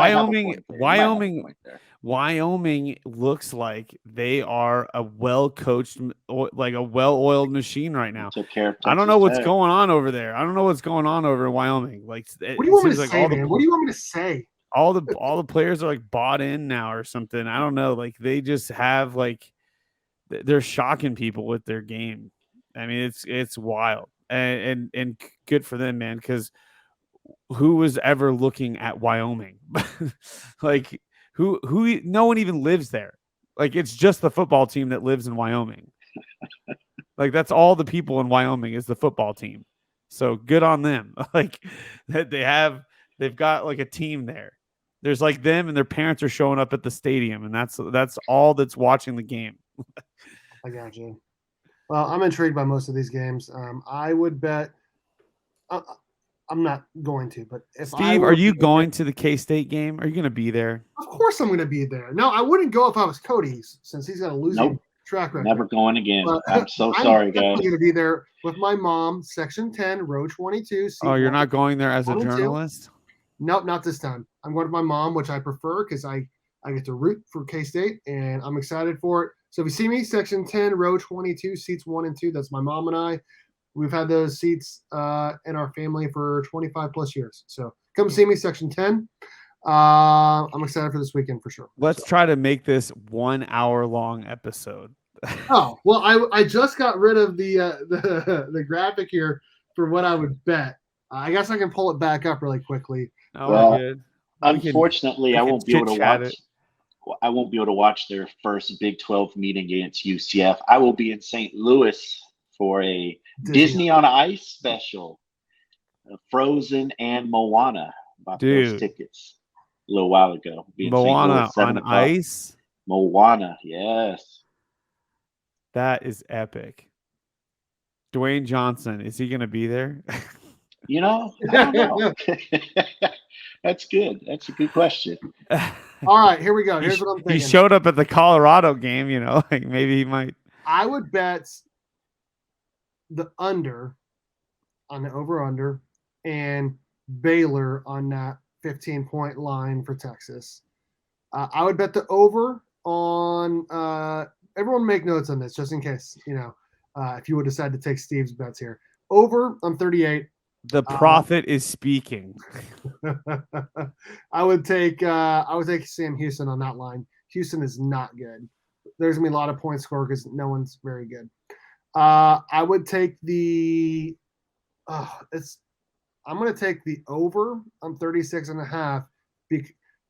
Wyoming looks like they are a well-coached, like a well-oiled machine right now. Took care of I don't know what's going on over there. I don't know what's going on over in Wyoming. Like, what do you want me to say, man? What do you want me to say? All the players are like bought in now or something. I don't know. Like, they just have like they're shocking people with their game. I mean, it's wild and good for them, man. Because who was ever looking at Wyoming? Like, who no one even lives there. Like, it's just the football team that lives in Wyoming. Like, that's all the people in Wyoming is the football team. So good on them. Like, that they've got like a team there. There's like them and their parents are showing up at the stadium, and that's all that's watching the game. I got you. Well, I'm intrigued by most of these games. I would bet. I'm not going to, but if Steve, are you going to the K-State game? Are you going to be there? Of course, I'm going to be there. No, I wouldn't go if I was Cody's, since he's got a losing track record. Never going again. But I'm so sorry, guys. I'm going to be there with my mom, Section 10, row 22. Oh, you're not going there as a journalist? Nope, not this time. I'm going with my mom, which I prefer because I get to root for K-State, and I'm excited for it. So if you see me, Section 10, row 22, seats 1 and 2, that's my mom and I. We've had those seats in our family for 25 plus years. So come see me, Section 10. I'm excited for this weekend for sure. Let's try to make this 1 hour long episode. Oh, well, I just got rid of the graphic here for what I would bet. I guess I can pull it back up really quickly. Oh, well, unfortunately, I won't be able to watch. I won't be able to watch their first Big 12 meeting against UCF. I will be in St. Louis for a Disney on Ice special, Frozen and Moana. Bought those tickets a little while ago. Moana on ice? Moana, yes. That is epic. Dwayne Johnson, is he going to be there? You know, I don't know. That's good. That's a good question. All right, here we go. Here's what I'm thinking. He showed up at the Colorado game, you know, like maybe he might. I would bet the under on the over-under and Baylor on that 15-point line for Texas. I would bet the over on everyone make notes on this just in case, you know, if you would decide to take Steve's bets here. Over on 38. The prophet is speaking. I would take Sam Houston on that line. Houston is not good. There's gonna be a lot of points scored because no one's very good. I would take the I'm going to take the over on 36.5.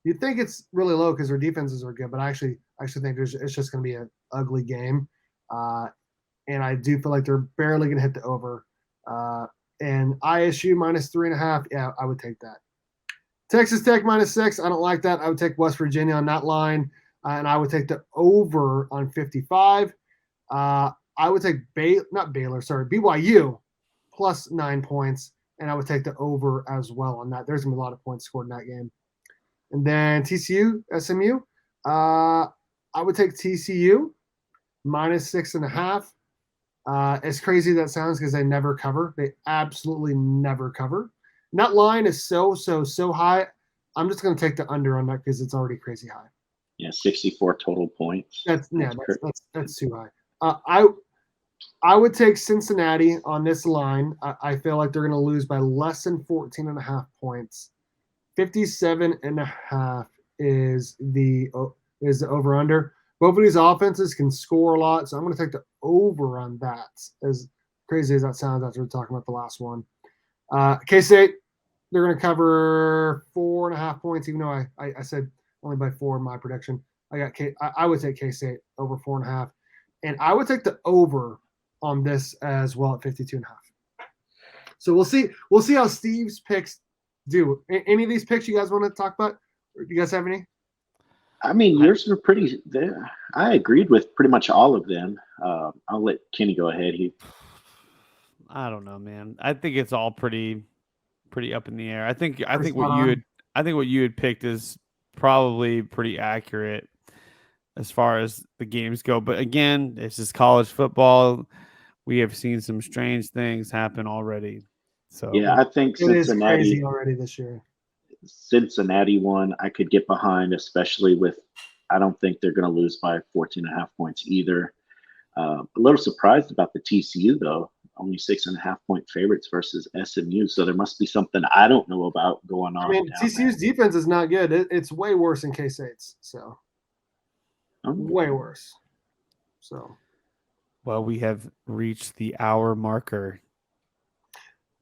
You'd think it's really low because their defenses are good, but I actually think it's just going to be an ugly game. And I do feel like they're barely going to hit the over. And ISU minus 3.5. Yeah, I would take that. Texas Tech minus 6. I don't like that. I would take West Virginia on that line. And I would take the over on 55. I would take BYU plus 9 points, and I would take the over as well on that. There's going to be a lot of points scored in that game. And then TCU, SMU, I would take TCU minus 6.5. As crazy as that sounds because they never cover. They absolutely never cover. And that line is so high. I'm just going to take the under on that because it's already crazy high. Yeah, 64 total points. That's too high. I would take Cincinnati on this line. I feel like they're going to lose by less than 14.5 points. 57.5 is the over under. Both of these offenses can score a lot, so I'm going to take the over on that. As crazy as that sounds after we're talking about the last one. K-State, they're going to cover 4.5 points, even though I said only by 4 in my prediction. I would take K-State over 4.5, and I would take the over on this as well at 52.5. So we'll see. We'll see how Steve's picks do. Any of these picks you guys want to talk about? Or do you guys have any? I mean, yours were pretty. I agreed with pretty much all of them. I'll let Kenny go ahead. I don't know, man. I think it's all pretty up in the air. I think what you had picked is probably pretty accurate as far as the games go. But again, this is college football. We have seen some strange things happen already. So yeah, I think it is crazy already this year. Cincinnati one I could get behind, especially with I don't think they're going to lose by 14.5 points either. A little surprised about the TCU though, only 6.5 point favorites versus SMU. So there must be something I don't know about going on. I mean, TCU's defense is not good. It's way worse than K-State's. So way worse. So. Well, we have reached the hour marker.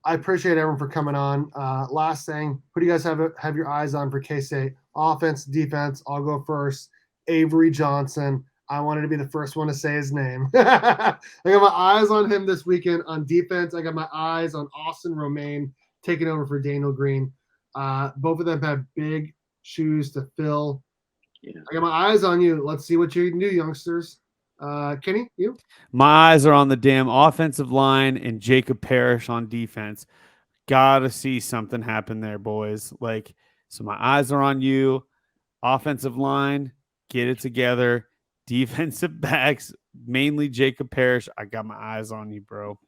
I appreciate everyone for coming on. Last thing, who do you guys have your eyes on for K-State? Offense, defense. I'll go first. Avery Johnson. I wanted to be the first one to say his name. I got my eyes on him this weekend on defense. I got my eyes on Austin Romaine taking over for Daniel Green. Both of them have big shoes to fill. Yeah. I got my eyes on you. Let's see what you can do, youngsters. Kenny, you? My eyes are on the damn offensive line and Jacob Parrish on defense. Gotta see something happen there, boys. So my eyes are on you. Offensive line, get it together. Defensive backs, mainly Jacob Parrish. I got my eyes on you, bro.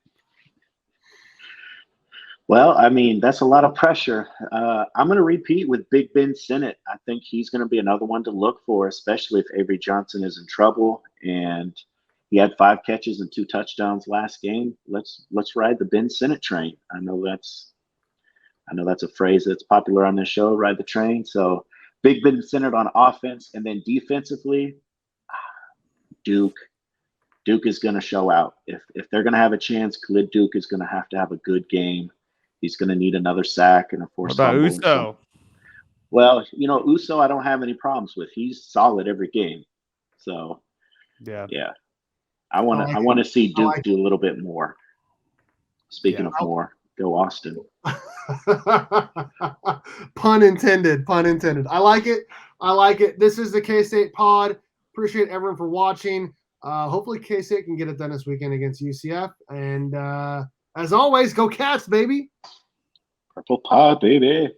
Well, I mean, that's a lot of pressure. I'm going to repeat with Big Ben Sinnott. I think he's going to be another one to look for, especially if Avery Johnson is in trouble. And he had 5 catches and 2 touchdowns last game. Let's ride the Ben Sinnott train. I know that's a phrase that's popular on this show, ride the train. So Big Ben Sinnott on offense, and then defensively, Duke is going to show out. If they're going to have a chance, Khalid Duke is going to have a good game. He's going to need another sack and a forced fumble. What about Uso? Well, Uso I don't have any problems with. He's solid every game. So, yeah. I want to see Duke do a little bit more. Speaking of more, go Austin. Pun intended. I like it. This is the K-State pod. Appreciate everyone for watching. Hopefully K-State can get it done this weekend against UCF. And as always, go Cats, baby. Purple Pod, baby.